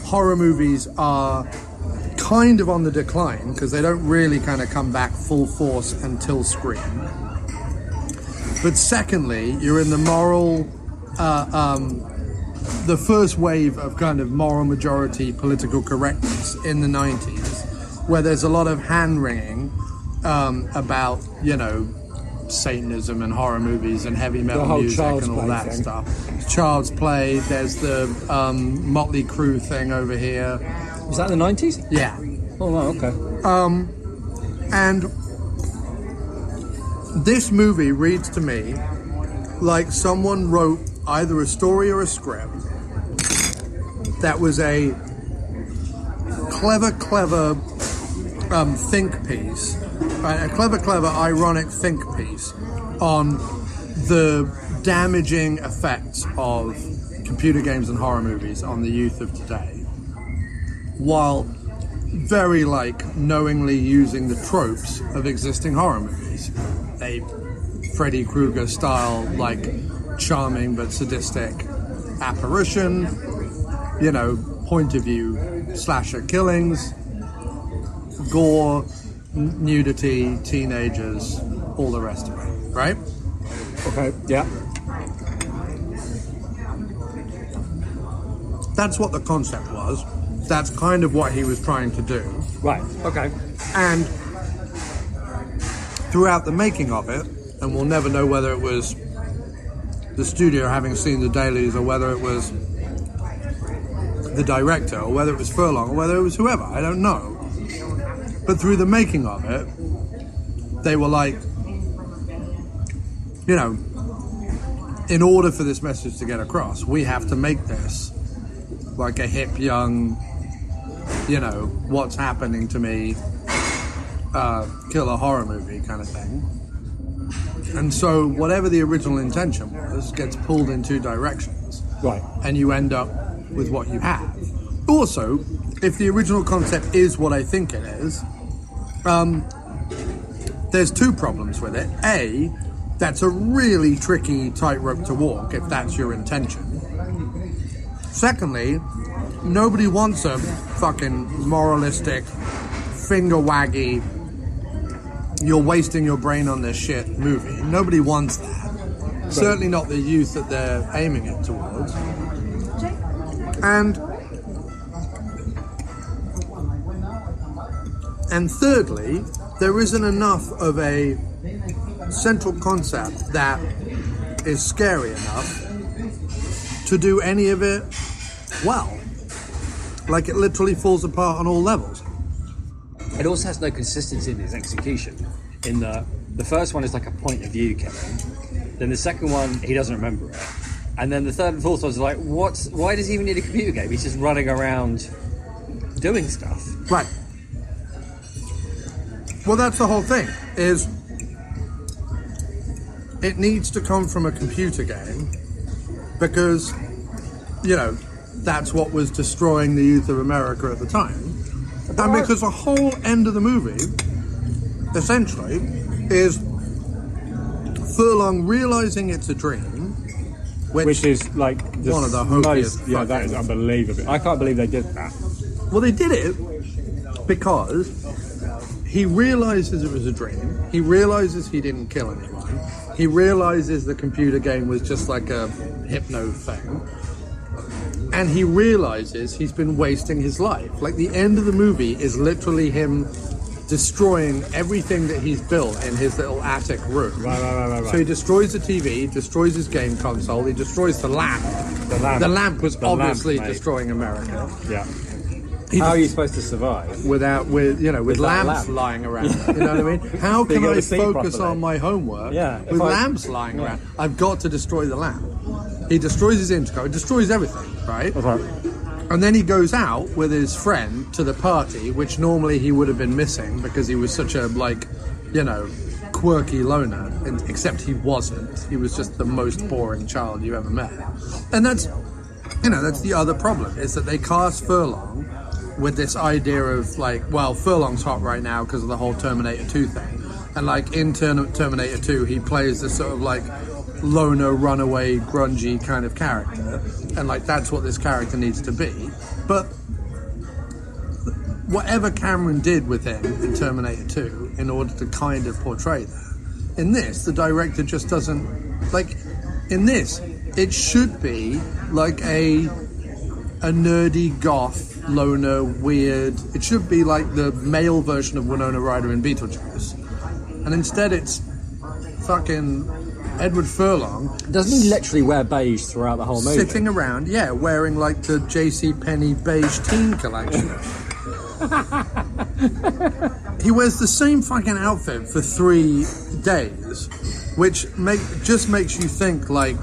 Speaker 1: horror movies are kind of on the decline because they don't really kind of come back full force until Scream. But secondly, you're in the moral the first wave of kind of moral majority political correctness in the 90s, where there's a lot of hand-wringing about, you know, Satanism and horror movies and heavy metal music and all that stuff. Child's Play, there's the Motley Crue thing over here.
Speaker 5: Was that the 90s?
Speaker 1: Yeah.
Speaker 5: Oh, wow, okay.
Speaker 1: And this movie reads to me like someone wrote either a story or a script that was a clever think piece, right? A clever ironic think piece on the damaging effects of computer games and horror movies on the youth of today, while very knowingly using the tropes of existing horror movies. A Freddy Krueger style, charming but sadistic apparition, you know, point of view slasher killings, gore, nudity, teenagers, all the rest of it, right?
Speaker 5: Okay, yeah.
Speaker 1: That's what the concept was. That's kind of what he was trying to do.
Speaker 5: Right, okay.
Speaker 1: And throughout the making of it, and we'll never know whether it was the studio having seen the dailies or whether it was
Speaker 2: the director, or whether it was Furlong, or whether it was whoever, I don't know. But through the making of it, they were like, you know, in order for this message to get across, we have to make this like a hip, young, you know, what's happening to me, killer horror movie kind of thing. And so whatever the original intention was gets pulled in two directions.
Speaker 5: Right.
Speaker 2: And you end up with what you have. Also, if the original concept is what I think it is, there's two problems with it. A, that's a really tricky tightrope to walk if that's your intention. Secondly, nobody wants a fucking moralistic, finger-waggy, you're wasting your brain on this shit movie. Nobody wants that. Right. Certainly not the youth that they're aiming it towards. And thirdly, there isn't enough of a central concept that is scary enough to do any of it well. Like, it literally falls apart on all levels.
Speaker 5: It also has no consistency in its execution. In the first one is like a point of view killing. Then the second one, he doesn't remember it. And then the third and fourth ones are like, why does he even need a computer game? He's just running around doing stuff.
Speaker 2: Right. Well, that's the whole thing, is it needs to come from a computer game because, you know, that's what was destroying the youth of America at the time. And because the whole end of the movie, essentially, is Furlong realizing it's a dream,
Speaker 5: which is like
Speaker 2: one of the hokeyest.
Speaker 5: Yeah, that is unbelievable. I can't believe they did that.
Speaker 2: Well, they did it because he realizes it was a dream. He realizes he didn't kill anyone. He realizes the computer game was just like a hypno thing. And he realizes he's been wasting his life. Like, the end of the movie is literally him destroying everything that he's built in his little attic room.
Speaker 5: Right.
Speaker 2: So he destroys the TV, destroys his game console, he destroys the lamp. The lamp was obviously destroying America.
Speaker 5: Yeah. How are you supposed to survive
Speaker 2: with lamps lying around? You know what I mean? How can I focus on my homework with lamps lying around? I've got to destroy the lamp. He destroys his intercom, destroys everything, right?
Speaker 5: Okay.
Speaker 2: And then he goes out with his friend to the party, which normally he would have been missing because he was such a, like, you know, quirky loner, except he wasn't. He was just the most boring child you ever met. And that's, you know, that's the other problem, is that they cast Furlong with this idea of, like, well, Furlong's hot right now because of the whole Terminator 2 thing. And, like, in Terminator 2, he plays this sort of, like, loner, runaway, grungy kind of character, and like that's what this character needs to be. But whatever Cameron did with him in Terminator 2 in order to kind of portray that, in this the director just doesn't like. In this, it should be like a nerdy goth loner, weird. It should be like the male version of Winona Ryder in Beetlejuice, and instead it's fucking Edward Furlong.
Speaker 5: Doesn't he literally wear beige throughout the whole movie?
Speaker 2: Sitting around, wearing like the JCPenney beige teen collection. He wears the same fucking outfit for 3 days, which just makes you think, like,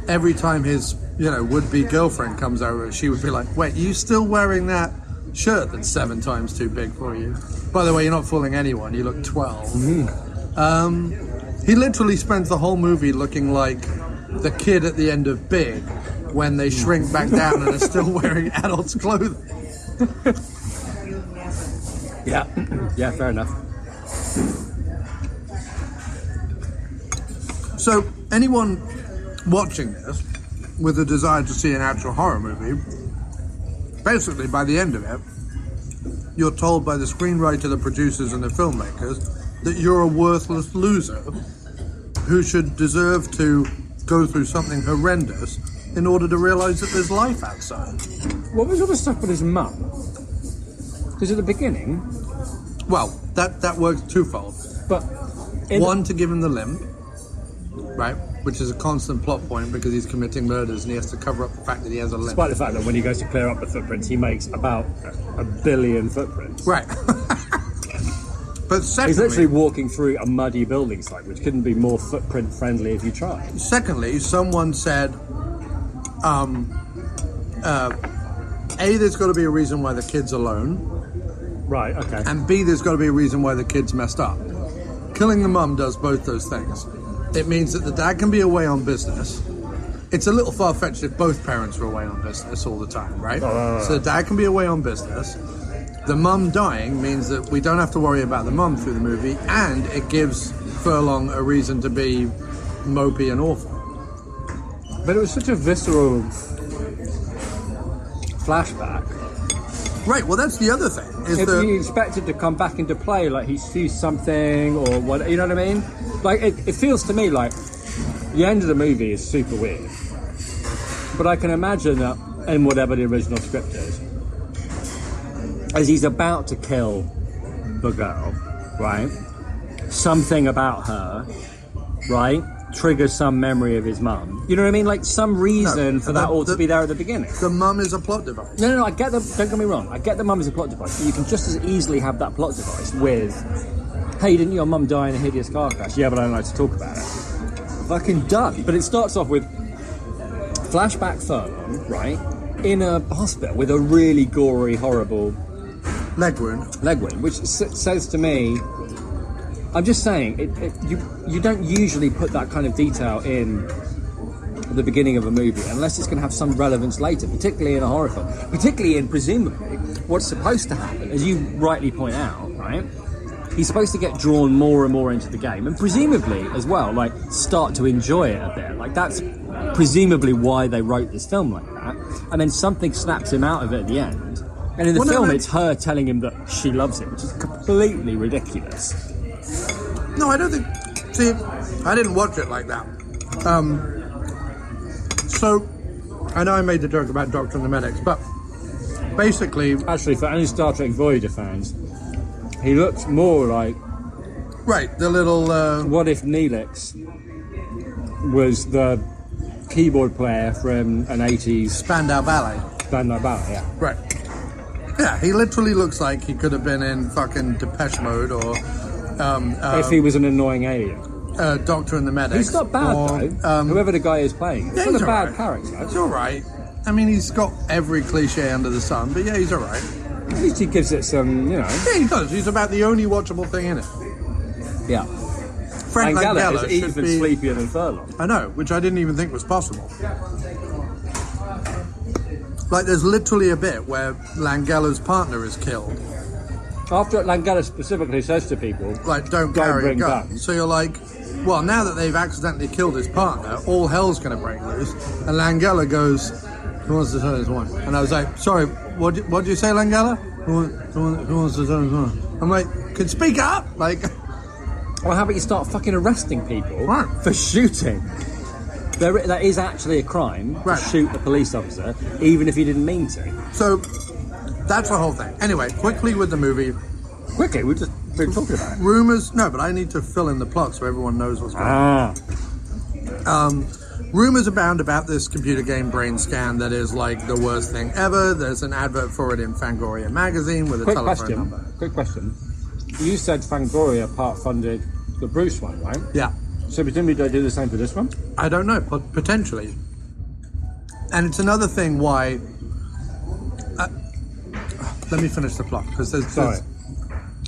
Speaker 2: every time his, you know, would-be girlfriend comes over, she would be like, wait, you still wearing that shirt that's 7 times too big for you? By the way, you're not fooling anyone, you look 12. He literally spends the whole movie looking like the kid at the end of Big when they shrink back down and are still wearing adults' clothing.
Speaker 5: Yeah, fair enough.
Speaker 2: So, anyone watching this with a desire to see an actual horror movie, basically by the end of it, you're told by the screenwriter, the producers, and the filmmakers that you're a worthless loser who should deserve to go through something horrendous in order to realise that there's life outside.
Speaker 5: What was all the stuff with his mum? Because at the beginning...
Speaker 2: Well, that works twofold.
Speaker 5: But...
Speaker 2: One, to give him the limp, right? which is a constant plot point because he's committing murders and he has to cover up the fact that he has a limp.
Speaker 5: Despite the fact that when he goes to clear up the footprints, he makes about 1 billion footprints.
Speaker 2: Right. But secondly,
Speaker 5: he's literally walking through a muddy building site, which couldn't be more footprint friendly if you tried.
Speaker 2: Secondly, someone said, A, there's got to be a reason why the kid's alone.
Speaker 5: Right, okay.
Speaker 2: And B, there's got to be a reason why the kid's messed up. Killing the mum does both those things. It means that the dad can be away on business. It's a little far-fetched if both parents are away on business all the time, right? So the dad can be away on business. The mum dying means that we don't have to worry about the mum through the movie, and it gives Furlong a reason to be mopey and awful.
Speaker 5: But it was such a visceral flashback.
Speaker 2: Right, well that's the other thing. Is
Speaker 5: If
Speaker 2: that
Speaker 5: you expect it to come back into play, like he sees something or what, you know what I mean? Like, it feels to me like the end of the movie is super weird. But I can imagine that in whatever the original script is, as he's about to kill the girl, right? Something about her, right? Triggers some memory of his mum. You know what I mean? Like some reason for that ought to be there at the beginning.
Speaker 2: the mum is a plot device.
Speaker 5: No, I get the, don't get me wrong, I get the mum is a plot device, but you can just as easily have that plot device with, hey, didn't your mum die in a hideous car crash? Yeah, but I don't like to talk about it. Fucking done. But it starts off with flashback Furlong, right? In a hospital with a really gory, horrible
Speaker 2: Leg wound,
Speaker 5: which says to me, I'm just saying, you don't usually put that kind of detail in the beginning of a movie unless it's going to have some relevance later, particularly in a horror film, particularly in presumably what's supposed to happen, as you rightly point out, right? He's supposed to get drawn more and more into the game, and presumably as well, like start to enjoy it a bit. Like that's presumably why they wrote this film like that, and then something snaps him out of it at the end. And in the film, it's her telling him that she loves him, which is completely ridiculous.
Speaker 2: No, I don't think... See, I didn't watch it like that. So, I know I made the joke about Doctor and the Medics, but basically...
Speaker 5: Actually, for any Star Trek Voyager fans, he looks more like...
Speaker 2: Right, the little...
Speaker 5: What if Neelix was the keyboard player from an 80s...
Speaker 2: Spandau Ballet.
Speaker 5: Spandau Ballet, yeah.
Speaker 2: Right. Yeah, he literally looks like he could have been in fucking Depeche Mode or...
Speaker 5: if he was an annoying alien.
Speaker 2: Doctor and the Medics.
Speaker 5: He's not bad, though. Whoever the guy is playing. He's not a bad character.
Speaker 2: He's alright. I mean, he's got every cliche under the sun, but yeah, he's alright.
Speaker 5: At least he gives it some, you know...
Speaker 2: Yeah, he does. He's about the only watchable thing in it.
Speaker 5: Yeah.
Speaker 2: Frank Langella
Speaker 5: is even sleepier than Furlong.
Speaker 2: I know, which I didn't even think was possible. Like, there's literally a bit where Langella's partner is killed.
Speaker 5: After Langella specifically says to people,
Speaker 2: like, don't carry a
Speaker 5: bring
Speaker 2: gun.
Speaker 5: guns.
Speaker 2: So you're like, well, now that they've accidentally killed his partner, all hell's going to break loose. And Langella goes, who wants to turn his one? And I was like, sorry, what did you say, Langella? Who wants to turn his one? I'm like, could speak up? Like,
Speaker 5: well, how about you start fucking arresting people
Speaker 2: right.
Speaker 5: for shooting? That is actually a crime to shoot a police officer, even if you didn't mean to.
Speaker 2: So, that's the whole thing. Anyway, quickly with the movie.
Speaker 5: Quickly? We've just been talking about it.
Speaker 2: Rumours... No, but I need to fill in the plot so everyone knows what's going on. Rumours abound about this computer game Brainscan that is like the worst thing ever. There's an advert for it in Fangoria magazine with a telephone number.
Speaker 5: Quick question. You said Fangoria part-funded the Bruce one, right?
Speaker 2: Yeah.
Speaker 5: So presumably they do the same for this one?
Speaker 2: I don't know, but potentially. And it's another thing why... let me finish the plot, because there's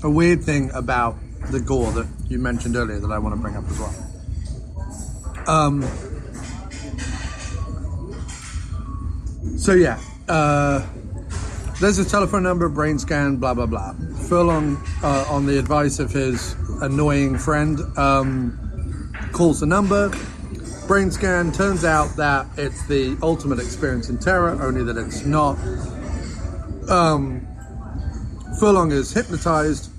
Speaker 2: a weird thing about the gore that you mentioned earlier that I want to bring up as well. There's a telephone number, Brainscan, blah, blah, blah. Furlong, on the advice of his annoying friend, calls the number. Brainscan, turns out that it's the ultimate experience in terror, only that it's not. Furlong is hypnotized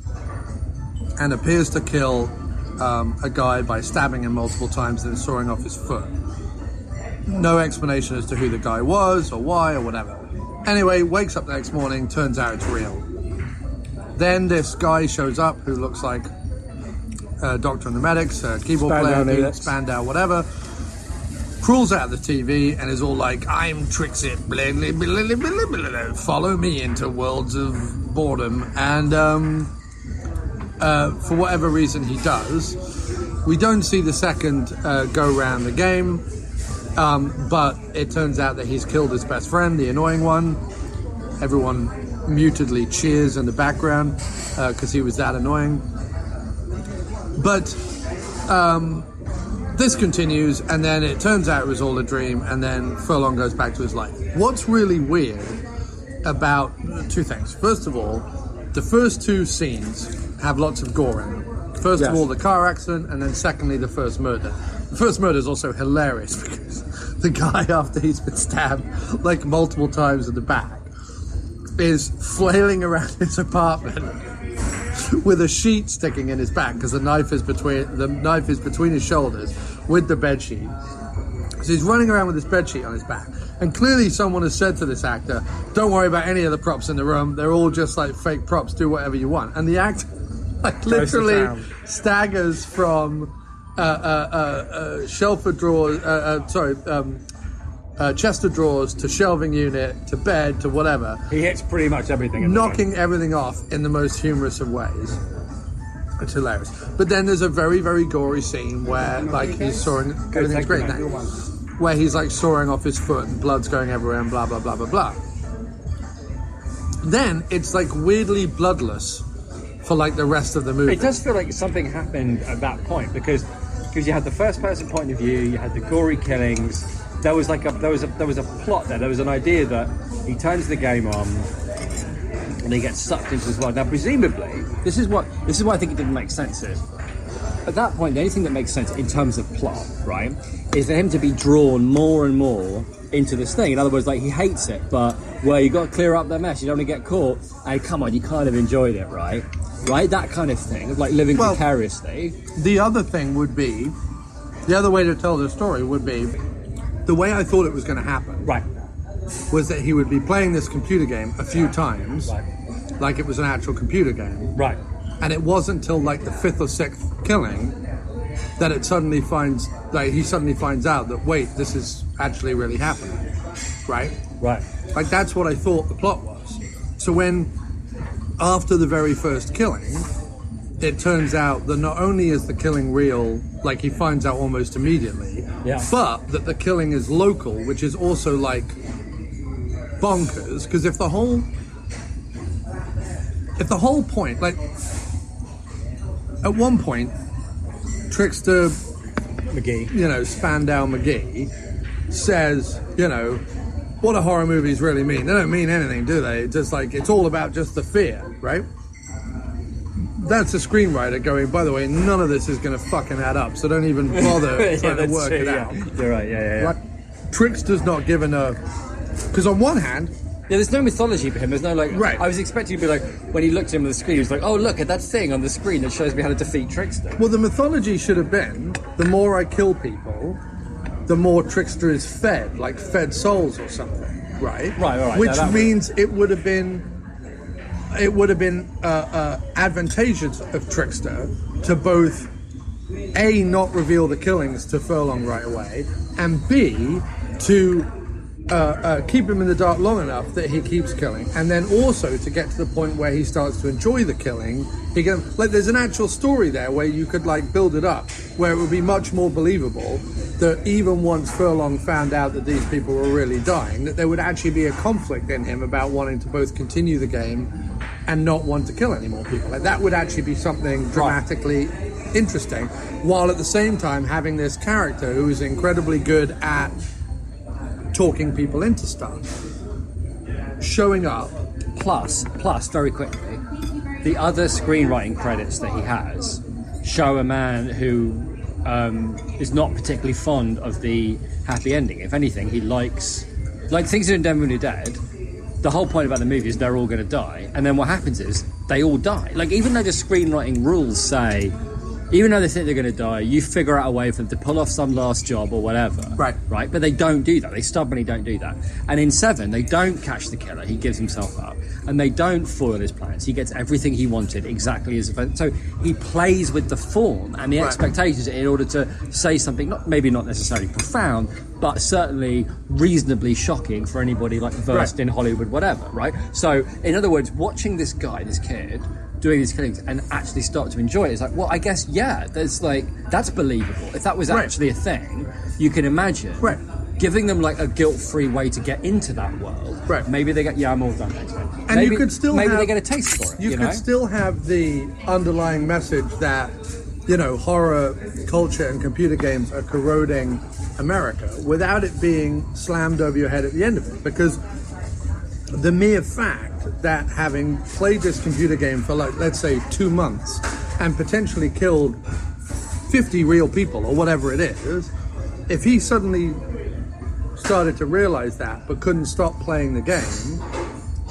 Speaker 2: and appears to kill a guy by stabbing him multiple times and sawing off his foot. No explanation as to who the guy was or why or whatever. Anyway, wakes up the next morning, turns out it's real. Then this guy shows up who looks like Doctor and the Medics, keyboard player, Spandau, whatever.
Speaker 3: crawls out of the TV and is all like, I'm Trixie, blah, blah, blah, blah, blah, blah, blah, follow me into worlds of boredom. And for whatever reason he does, we don't see the second go round the game, but it turns out that he's killed his best friend, the annoying one. Everyone mutedly cheers in the background because he was that annoying. But this continues, and then it turns out it was all a dream, and then Furlong goes back to his life. What's really weird about two things. First of all, the first two scenes have lots of gore in them. First of all, the car accident, and then secondly, the first murder. The first murder is also hilarious because the guy, after he's been stabbed like multiple times in the back, is flailing around his apartment with a sheet sticking in his back because the knife is between his shoulders with the bed sheet. So he's running around with this bed sheet on his back, and clearly someone has said to this actor, "Don't worry about any of the props in the room. They're all just like fake props. Do whatever you want." And the actor like literally staggers from shelf of drawers, chest of drawers to shelving unit to bed to whatever.
Speaker 5: He hits pretty much everything.
Speaker 3: Knocking everything off in the most humorous of ways. It's hilarious. But then there's a very, very gory scene where like he's sawing, everything's great now, where he's like sawing off his foot and blood's going everywhere and blah, blah, blah, blah, blah. Then it's like weirdly bloodless for like the rest of the movie.
Speaker 5: It does feel like something happened at that point because you had the first person point of view, you had the gory killings. There was like there was a plot there. There was an idea that he turns the game on and he gets sucked into his world. Now, presumably, this is why I think it didn't make sense. At that point, the only thing that makes sense in terms of plot, right, is for him to be drawn more and more into this thing. In other words, like he hates it, but you got to clear up that mess. You don't want to get caught. And come on, you kind of enjoyed it, right? Right, that kind of thing, like living vicariously.
Speaker 3: The other thing would be, the other way to tell the story would be, the way I thought it was going to happen,
Speaker 5: right,
Speaker 3: was that he would be playing this computer game a few times, like it was an actual computer game,
Speaker 5: right,
Speaker 3: and it wasn't until like the fifth or sixth killing that he suddenly finds out that wait, this is actually really happening, right? Like that's what I thought the plot was. So when after the very first killing, it turns out that not only is the killing real, like he finds out almost immediately, but that the killing is local, which is also like bonkers, because if the whole point, like at one point, Trickster
Speaker 5: McGee,
Speaker 3: Spandau McGee says, what do horror movies really mean? They don't mean anything, do they? It's just like, it's all about just the fear, right? That's a screenwriter going, by the way, none of this is going to fucking add up, so don't even bother trying to work it out.
Speaker 5: You're right, yeah.
Speaker 3: Like, Trickster's not given a... Because on one hand...
Speaker 5: Yeah, there's no mythology for him. There's no, like...
Speaker 3: Right.
Speaker 5: I was expecting to be like, when he looked at him on the screen, he was like, oh, look at that thing on the screen that shows me how to defeat Trickster.
Speaker 3: Well, the mythology should have been, the more I kill people, the more Trickster is fed, like fed souls or something, right?
Speaker 5: Right.
Speaker 3: Which means it would have been advantageous of Trickster to both A, not reveal the killings to Furlong right away, and B, to keep him in the dark long enough that he keeps killing, and then also to get to the point where he starts to enjoy the killing. He can, like, there's an actual story there where you could like build it up, where it would be much more believable that even once Furlong found out that these people were really dying, that there would actually be a conflict in him about wanting to both continue the game and not want to kill any more people. Like, that would actually be something dramatically interesting, while at the same time having this character who is incredibly good at talking people into stuff, showing up.
Speaker 5: Plus, very quickly, the other screenwriting credits that he has show a man who is not particularly fond of the happy ending. If anything, he likes things in Denver When You're Dead. The whole point about the movie is they're all going to die, and then what happens is they all die. Like, even though the screenwriting rules say Even though they think they're going to die, you figure out a way for them to pull off some last job or whatever.
Speaker 2: Right.
Speaker 5: Right? But they don't do that. They stubbornly don't do that. And in 7, they don't catch the killer. He gives himself up. And they don't foil his plans. He gets everything he wanted exactly as if... So he plays with the form and the expectations in order to say something, maybe not necessarily profound, but certainly reasonably shocking for anybody like versed in Hollywood, whatever, right? So, in other words, watching this guy, this kid, doing these killings and actually start to enjoy it, it's like, well, I guess, there's like, that's believable. If that was actually a thing, you can imagine giving them like a guilt-free way to get into that world.
Speaker 2: Right.
Speaker 5: Maybe they get, I'm all done, thanks, man.
Speaker 2: And
Speaker 5: maybe,
Speaker 2: you could still
Speaker 5: maybe
Speaker 2: have,
Speaker 5: they get a taste for it.
Speaker 2: You could still have the underlying message that, horror culture and computer games are corroding America without it being slammed over your head at the end of it. Because the mere fact that having played this computer game for, like, let's say 2 months and potentially killed 50 real people or whatever it is, if he suddenly started to realize that but couldn't stop playing the game,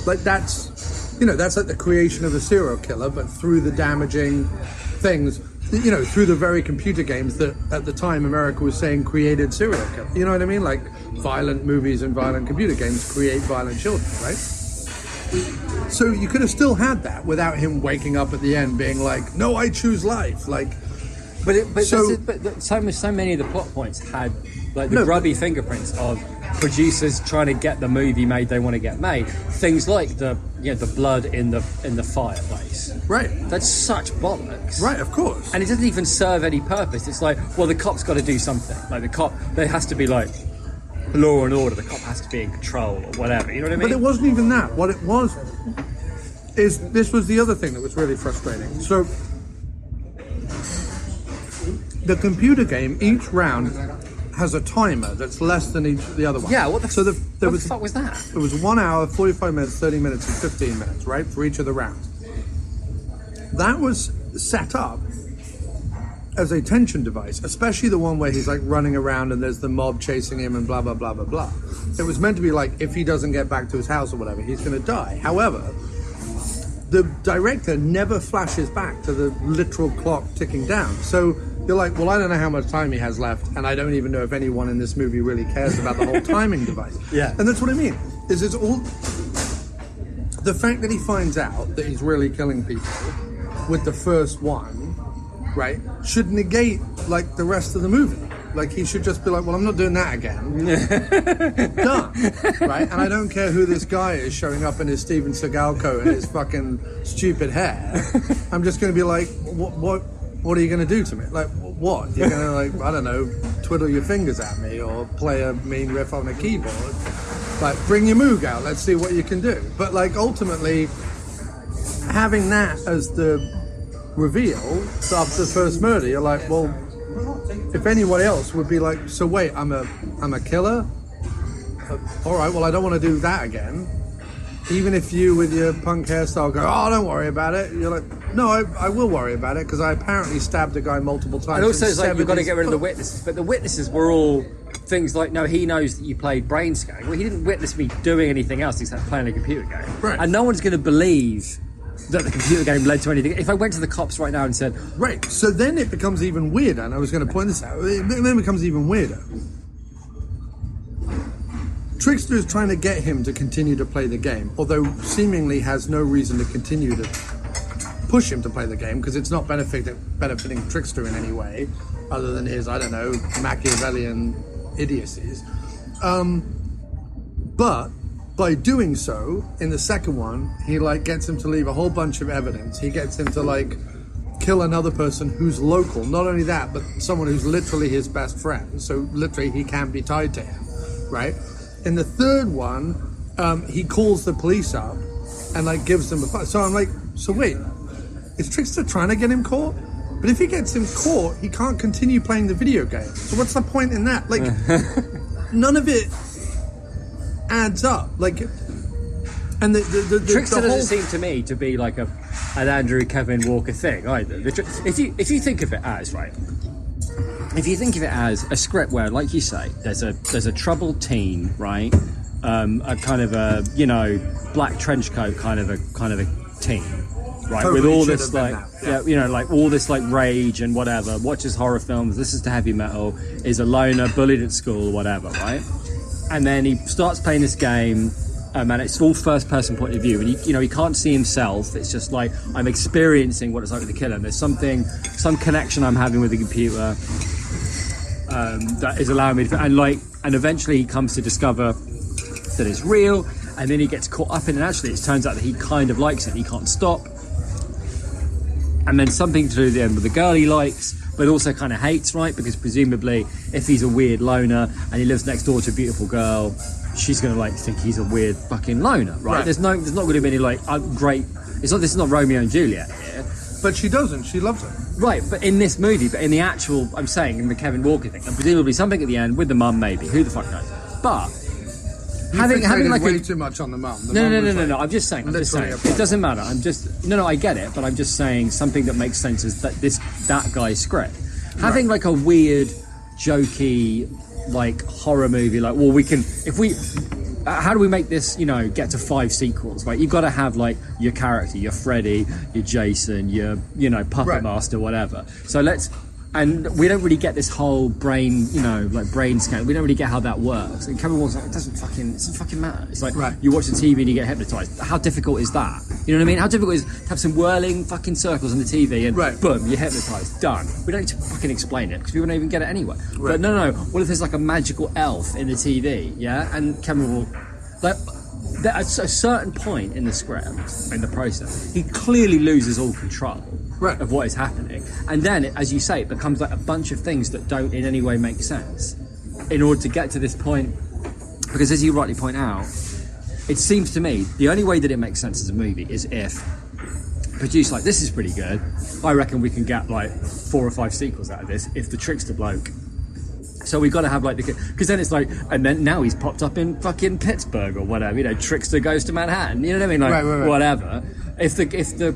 Speaker 2: like, that's like the creation of a serial killer, but through the damaging things, through the very computer games that at the time America was saying created serial killers. You know what I mean? Like, violent movies and violent computer games create violent children, right? So you could have still had that without him waking up at the end being like, no, I choose life. Like,
Speaker 5: so many of the plot points had like the grubby fingerprints of producers trying to get the movie made they want to get made. Things like the blood in the fireplace.
Speaker 2: Right.
Speaker 5: That's such bollocks.
Speaker 2: Right, of course.
Speaker 5: And it doesn't even serve any purpose. It's like, well, the cop's got to do something. Like there has to be like law and order. The cop has to be in control or whatever. You know what I mean?
Speaker 2: But it wasn't even that. What it was is this was the other thing that was really frustrating. So the computer game, each round has a timer that's less than the other one.
Speaker 5: Yeah, what the
Speaker 2: fuck
Speaker 5: was that?
Speaker 2: It was 1 hour, 45 minutes, 30 minutes, and 15 minutes, right, for each of the rounds. That was set up as a tension device, especially the one where he's like running around and there's the mob chasing him and blah, blah, blah, blah, blah. It was meant to be like, if he doesn't get back to his house or whatever, he's going to die. However, the director never flashes back to the literal clock ticking down. So you're like, well, I don't know how much time he has left, and I don't even know if anyone in this movie really cares about the whole timing device.
Speaker 5: Yeah.
Speaker 2: And that's what I mean, is it's all... The fact that he finds out that he's really killing people with the first one, right, should negate, like, the rest of the movie. Like, he should just be like, well, I'm not doing that again. Done. Right? And I don't care who this guy is showing up in his Steven Seagal coat and his fucking stupid hair. I'm just going to be like, what are you going to do to me? Like, what? You're going to, like, I don't know, twiddle your fingers at me or play a mean riff on a keyboard? Like, bring your Moog out. Let's see what you can do. But, like, ultimately, having that as the reveal after the first murder, you're like, well, if anyone else would be like, so wait, I'm a killer? All right, well, I don't want to do that again. Even if you, with your punk hairstyle, go, oh, don't worry about it. You're like, no, I will worry about it, because I apparently stabbed a guy multiple times.
Speaker 5: And also, it's like, you've got to get rid of the witnesses. But the witnesses were all things like, no, he knows that you played Brainscan. Well, he didn't witness me doing anything else except playing a computer game. Right. And no one's going to believe that the computer game led to anything. If I went to the cops right now and said...
Speaker 2: Right, so then it becomes even weirder, and I was going to point this out. It then becomes even weirder. Trickster is trying to get him to continue to play the game, although seemingly has no reason to continue to push him to play the game, because it's not benefiting Trickster in any way, other than his, I don't know, Machiavellian idiocies. But by doing so, in the second one, he like gets him to leave a whole bunch of evidence. He gets him to like kill another person who's local. Not only that, but someone who's literally his best friend. So literally he can't be tied to him, right? In the third one, he calls the police up and like gives them a fight. So I'm like, so wait, is Trickster trying to get him caught? But if he gets him caught, he can't continue playing the video game. So what's the point in that? Like, none of it adds up. Like, and the
Speaker 5: Trickster
Speaker 2: the whole...
Speaker 5: doesn't seem to me to be like an Andrew Kevin Walker thing either. If you think of it as, right, if you think of it as a script where, like you say, there's a troubled teen, right, a kind of a, you know, black trench coat kind of a teen, right?
Speaker 2: Totally
Speaker 5: With all
Speaker 2: should
Speaker 5: this
Speaker 2: have been
Speaker 5: like,
Speaker 2: that, yeah.
Speaker 5: you know, like all this like rage and whatever, watches horror films, listens to heavy metal, is a loner, bullied at school, whatever, right? And then he starts playing this game, and it's all first-person point of view, and he can't see himself. It's just like, I'm experiencing what it's like with the killer. And there's some connection I'm having with the computer that is allowing me to, and eventually he comes to discover that it's real, and then he gets caught up in it, and actually it turns out that he kind of likes it, he can't stop. And then something to do at the end with the girl he likes, but also kind of hates, right? Because presumably, if he's a weird loner and he lives next door to a beautiful girl, she's going to like think he's a weird fucking loner, right? There's not going to be any like great. This is not Romeo and Juliet here.
Speaker 2: But she doesn't. She loves him.
Speaker 5: Right, but in this movie, but in the actual, I'm saying, in the Kevin Walker thing, and presumably something at the end with the mum, maybe. Who the fuck knows? But having like
Speaker 2: way too much on the mum.
Speaker 5: No. I'm just saying. It doesn't matter. I get it, but I'm just saying something that makes sense is that guy's script. Having like a weird, jokey, like horror movie, like, well, we can how do we make this, get to 5 sequels, right? You've got to have like your character, your Freddy, your Jason, your Puppet Master, whatever. So and we don't really get this whole brain, like brain scan. We don't really get how that works. And Kevin Walker's like, it doesn't fucking matter. It's like you watch the TV and you get hypnotized. How difficult is that? You know what I mean? How difficult is to have some whirling fucking circles on the TV and boom, you're hypnotized. Done. We don't need to fucking explain it because we wouldn't even get it anyway. Right. But no. What if there's like a magical elf in the TV? Yeah, and Kevin Walker, at a certain point in the script, in the process, he clearly loses all control. Of what is happening, and then, as you say, it becomes like a bunch of things that don't in any way make sense in order to get to this point. Because, as you rightly point out, it seems to me the only way that it makes sense as a movie is if produced like, this is pretty good. I reckon we can get like 4 or 5 sequels out of this if the trickster bloke. So we've got to have like because then it's like, and then now he's popped up in fucking Pittsburgh or whatever. Trickster goes to Manhattan. You know what I mean? Like whatever. If the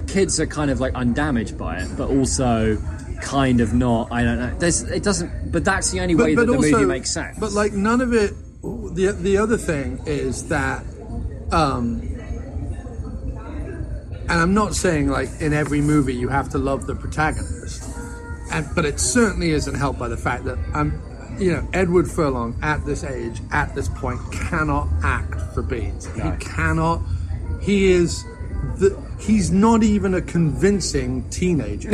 Speaker 5: kids are kind of like undamaged by it, but also kind of not. I don't know. It doesn't. But that's the only way that the movie makes sense.
Speaker 2: But like none of it. The other thing is that, and I'm not saying like in every movie you have to love the protagonist, but it certainly isn't helped by the fact that Edward Furlong at this age, at this point, cannot act for beans. No. He cannot. He's not even a convincing teenager.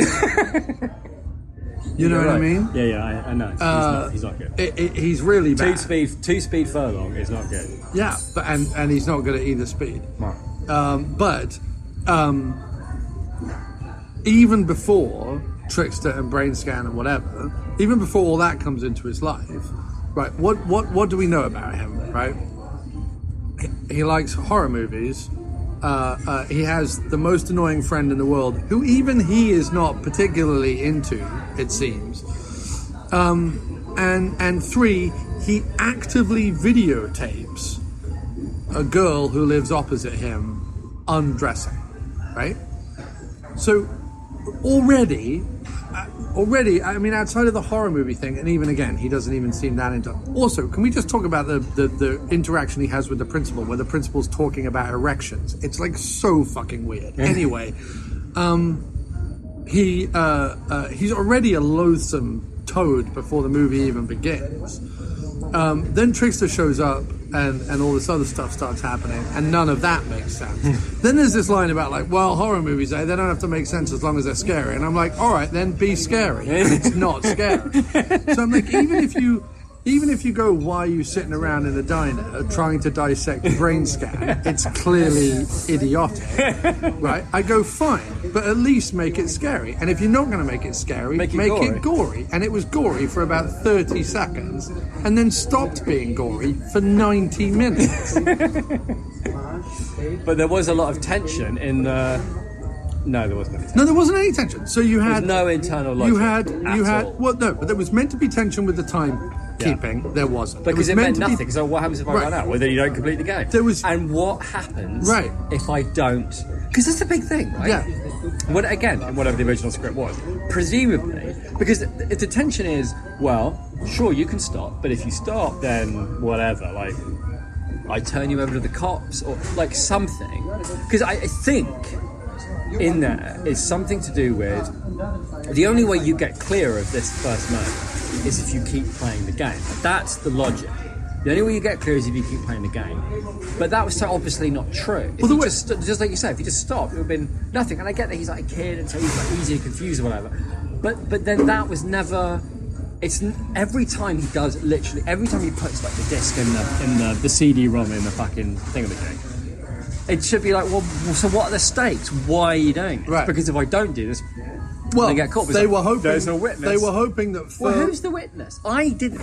Speaker 2: You know what I mean?
Speaker 5: Yeah, I know. He's not good.
Speaker 2: He's really bad.
Speaker 5: Two-speed Furlong is not good.
Speaker 2: Yeah, and he's not good at either speed.
Speaker 5: Right.
Speaker 2: But even before Trickster and Brainscan and whatever, even before all that comes into his life, right? What do we know about him? Right? He likes horror movies. He has the most annoying friend in the world, who even he is not particularly into, it seems. And 3, he actively videotapes a girl who lives opposite him undressing, right? So already, I mean, outside of the horror movie thing, and even again, he doesn't even seem that into. Also, can we just talk about the interaction he has with the principal, where the principal's talking about erections? It's like so fucking weird. Anyway, he's already a loathsome toad before the movie even begins. Then Trickster shows up, and all this other stuff starts happening, and none of that makes sense. Then there's this line about like, well, horror movies, they don't have to make sense as long as they're scary. And I'm like, all right, then be scary. It's not scary. So I'm like, even if you go, why are you sitting around in a diner trying to dissect Brainscan? It's clearly idiotic, right? I go, fine, but at least make it scary. And if you're not going to make it scary, make it gory. And it was gory for about 30 seconds, and then stopped being gory for 90 minutes.
Speaker 5: But there was a lot of tension in the... No, there wasn't.
Speaker 2: No, there wasn't any tension. So you had...
Speaker 5: no internal logic.
Speaker 2: You had... Well, no, but there was meant to be tension with the time... keeping, there wasn't.
Speaker 5: Because it meant nothing. So what happens if I run out? Well, then you don't complete the game. And what happens if I don't? Because that's the big thing, right?
Speaker 2: Yeah.
Speaker 5: Whatever the original script was, presumably, because if the tension is, well, sure, you can stop, but if you stop, then whatever, like, I turn you over to the cops, or like something. Because I think in there is something to do with the only way you get clear of this first moment is if you keep playing the game. That's the logic. The only way you get clear is if you keep playing the game. But that was so obviously not true. If you just like you said, if you just stopped, it would have been nothing. And I get that he's like a kid and so he's like easy to confuse or whatever. But then that was never. It's every time he does, literally every time he puts like the disc in the CD-ROM in the fucking thingamajig, it should be like, well, so what are the stakes? Why are you doing this?
Speaker 2: Right.
Speaker 5: Because if I don't do this,
Speaker 2: well,
Speaker 5: they get caught.
Speaker 2: They were hoping.
Speaker 5: There's a witness.
Speaker 2: They were hoping that.
Speaker 5: Well, who's the witness? I didn't.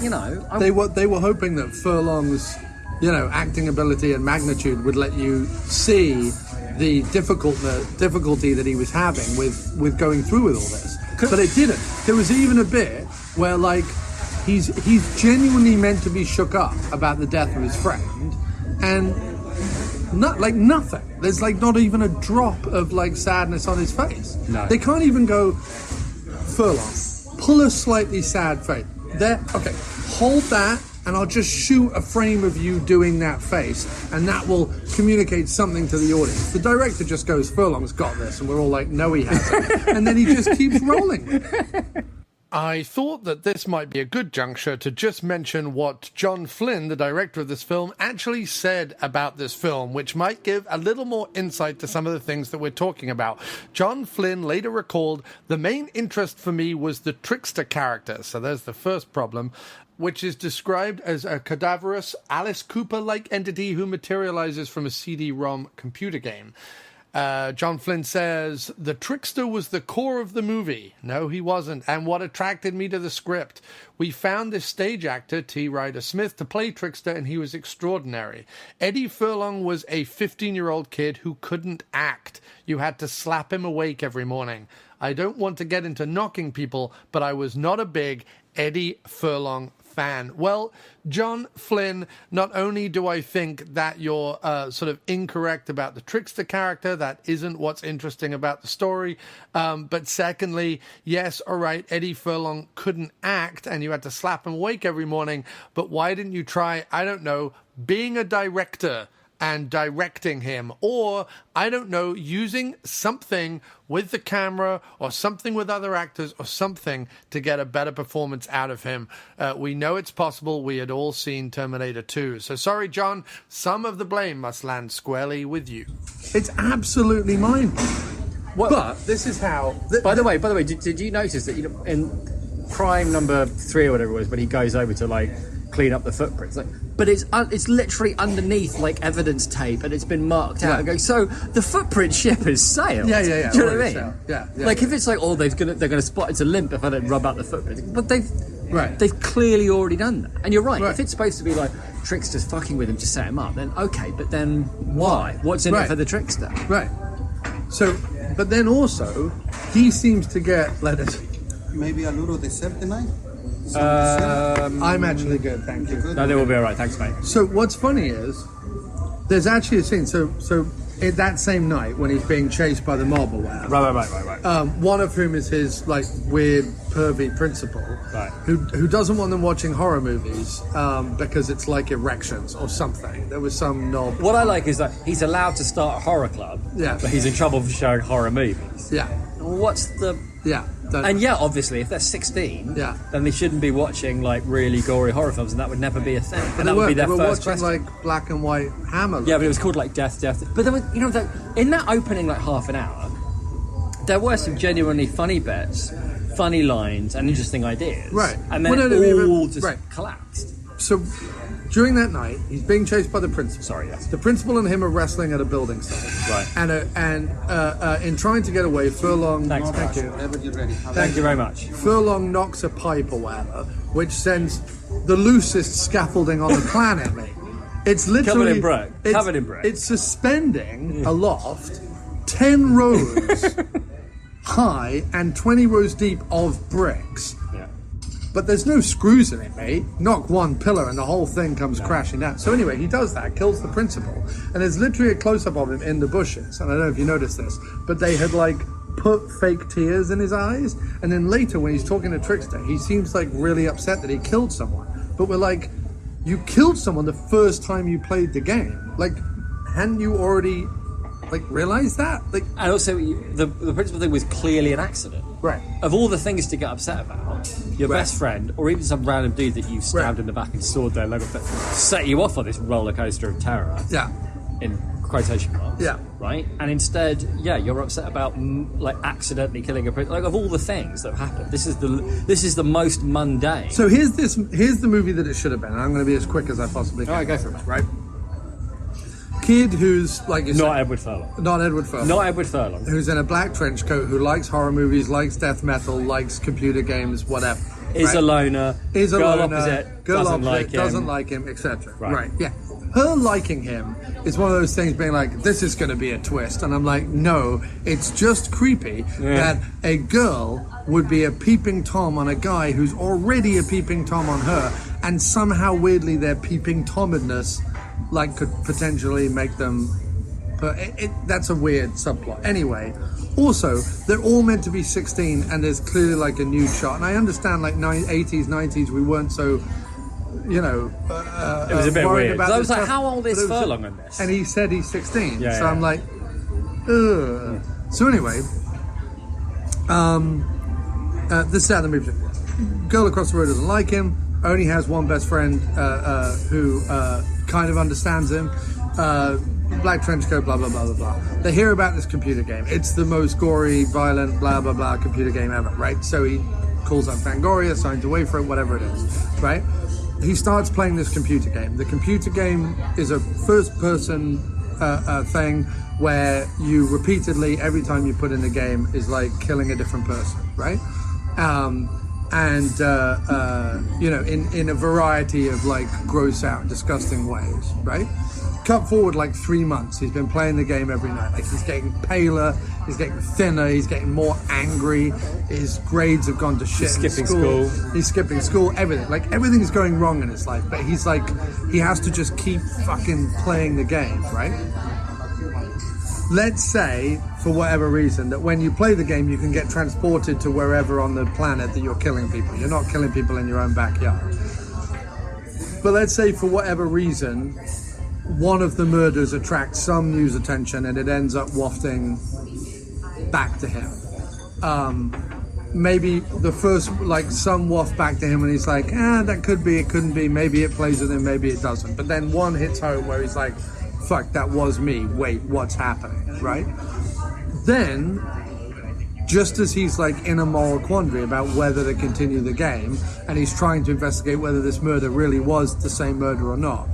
Speaker 2: They were hoping that Furlong's, acting ability and magnitude would let you see the difficulty that he was having with going through with all this. But it didn't. There was even a bit where, like, he's genuinely meant to be shook up about the death of his friend, and nothing. There's like not even a drop of like sadness on his face.
Speaker 5: No.
Speaker 2: They can't even go, Furlong, pull a slightly sad face. There, okay, hold that, and I'll just shoot a frame of you doing that face, and that will communicate something to the audience. The director just goes, Furlong's got this, and we're all like, no, he hasn't. And then he just keeps rolling.
Speaker 1: I thought that this might be a good juncture to just mention what John Flynn, the director of this film, actually said about this film, which might give a little more insight to some of the things that we're talking about. John Flynn later recalled, the main interest for me was the trickster character. So there's the first problem, which is described as a cadaverous Alice Cooper-like entity who materializes from a CD-ROM computer game. John Flynn says, the trickster was the core of the movie. No, he wasn't. And what attracted me to the script. We found this stage actor, T. Ryder Smith, to play trickster, and he was extraordinary. Eddie Furlong was a 15-year-old kid who couldn't act. You had to slap him awake every morning. I don't want to get into knocking people, but I was not a big Eddie Furlong fan. Well, John Flynn, not only do I think that you're sort of incorrect about the trickster character, that isn't what's interesting about the story, but secondly, yes, all right, Eddie Furlong couldn't act and you had to slap him awake every morning, but why didn't you try, I don't know, being a director and directing him, or, I don't know, using something with the camera or something with other actors or something to get a better performance out of him. We know it's possible. We had all seen Terminator 2. So sorry, John, some of the blame must land squarely with you.
Speaker 2: It's absolutely mind-blowing. But this is how...
Speaker 5: By the way, did you notice that in crime number 3 or whatever it was, when he goes over to, like, clean up the footprints, but it's literally underneath like evidence tape, and it's been marked out. And go, so the footprint ship has sailed.
Speaker 2: Yeah.
Speaker 5: Do you know what I mean?
Speaker 2: Yeah.
Speaker 5: Like if it's like, oh, they're gonna spot it's a limp if I don't rub out the footprint, but they've clearly already done that. And you're right. If it's supposed to be like trickster's fucking with him to set him up, then okay, but then why? What's in it for the trickster?
Speaker 2: Right. So, but then also he seems to get
Speaker 6: maybe a little Decepticon.
Speaker 2: I'm actually good, thank you.
Speaker 5: No, they will be all right. Thanks, mate.
Speaker 2: So what's funny is there's actually a scene. So that same night when he's being chased by the mob or whatever.
Speaker 5: Right.
Speaker 2: One of whom is his like weird pervy principal,
Speaker 5: right?
Speaker 2: Who doesn't want them watching horror movies because it's like erections or something. There was some knob.
Speaker 5: What I like is that he's allowed to start a horror club.
Speaker 2: Yeah.
Speaker 5: But he's in trouble for showing horror movies.
Speaker 2: Yeah.
Speaker 5: What's the...
Speaker 2: Yeah.
Speaker 5: And yeah, obviously, if they're 16,
Speaker 2: yeah,
Speaker 5: then they shouldn't be watching like really gory horror films, and that would never be a thing. And that would be their first question.
Speaker 2: Like black and white Hammer.
Speaker 5: Yeah, but it was called like Death. But there was, in that opening like half an hour, there were some genuinely funny bits, funny lines, and interesting ideas.
Speaker 2: Right.
Speaker 5: And then all just collapsed.
Speaker 2: So during that night, he's being chased by the principal.
Speaker 5: Sorry, yes.
Speaker 2: The principal and him are wrestling at a building site.
Speaker 5: Right.
Speaker 2: And in trying to get away, Furlong...
Speaker 5: Thanks,
Speaker 2: thank you.
Speaker 6: Whenever you're ready.
Speaker 5: Thank you very much.
Speaker 2: Furlong knocks a pipe or whatever, which sends the loosest scaffolding on the planet, mate. It's literally...
Speaker 5: Covered in brick.
Speaker 2: It's suspending aloft 10 rows high and 20 rows deep of bricks.
Speaker 5: Yeah.
Speaker 2: But there's no screws in it, mate. Knock one pillar and the whole thing comes crashing down. So anyway, he does that, kills the principal, and there's literally a close-up of him in the bushes. And I don't know if you noticed this, but they had like put fake tears in his eyes. And then later when he's talking to Trickster, he seems like really upset that he killed someone. But we're like, you killed someone the first time you played the game. Like, hadn't you already
Speaker 7: Like, realise that? Like,
Speaker 5: and also, the principal thing was clearly an accident.
Speaker 7: right.
Speaker 5: Of all the things to get upset about, your best friend, or even some random dude that you stabbed in the back and sawed their leg off, set you off on this roller coaster of terror.
Speaker 7: Yeah.
Speaker 5: In quotation marks.
Speaker 7: Yeah.
Speaker 5: Right? And instead, you're upset about like accidentally killing a person. Like, of all the things that have happened, this is the most mundane.
Speaker 7: So here's the movie that it should have been. And I'm going to be as quick as I possibly can.
Speaker 5: All right, go for it.
Speaker 7: Right? Kid who's like you
Speaker 5: Not
Speaker 7: said,
Speaker 5: Edward Furlong.
Speaker 7: not Edward Furlong.
Speaker 5: Not Edward Furlong.
Speaker 7: Who's in a black trench coat, who likes horror movies, likes death metal, likes computer games, whatever.
Speaker 5: Is
Speaker 7: right?
Speaker 5: a loner.
Speaker 7: Is a
Speaker 5: girl
Speaker 7: loner.
Speaker 5: opposite.
Speaker 7: Girl
Speaker 5: doesn't
Speaker 7: opposite,
Speaker 5: like him.
Speaker 7: doesn't like him, etc.
Speaker 5: Right.
Speaker 7: Yeah. Her liking him is one of those things being like, this is going to be a twist. And I'm like, no, it's just creepy that a girl would be a peeping Tom on a guy who's already a peeping Tom on her. And somehow, weirdly, their peeping Tomedness like could potentially make them... But that's a weird subplot. Anyway, also, they're all meant to be 16 and there's clearly like a nude shot. And I understand like 80s, 90s, we weren't so... it
Speaker 5: was a bit weird. I was like, how old is Furlong in this?
Speaker 7: And he said he's 16.
Speaker 5: Yeah,
Speaker 7: so I'm like, ugh. So anyway, this is how the movie. Girl across the road doesn't like him. Only has one best friend who kind of understands him. Black trench coat, blah, blah, blah, blah, blah. They hear about this computer game. It's the most gory, violent, blah, blah, blah computer game ever, right? So he calls up Fangoria, signs away for it, whatever it is, right? He starts playing this computer game. The computer game is a first-person thing where you repeatedly, every time you put in the game, is like killing a different person, right? In a variety of like gross out, disgusting ways, right? Cut forward like 3 months. He's been playing the game every night. Like, he's getting paler, he's getting thinner, he's getting more angry. His grades have gone to shit.
Speaker 5: He's skipping school.
Speaker 7: He's skipping school. Everything. Like, everything's going wrong in his life. But he's like, he has to just keep fucking playing the game, right? Let's say, for whatever reason, that when you play the game, you can get transported to wherever on the planet that you're killing people. You're not killing people in your own backyard. But let's say, for whatever reason, one of the murders attracts some news attention and it ends up wafting back to him. Maybe the first, like, some waft back to him and he's like, that could be, it couldn't be, maybe it plays with him, maybe it doesn't. But then one hits home where he's like, fuck, that was me, wait, what's happening, right? Then, just as he's like in a moral quandary about whether to continue the game, and he's trying to investigate whether this murder really was the same murder or not,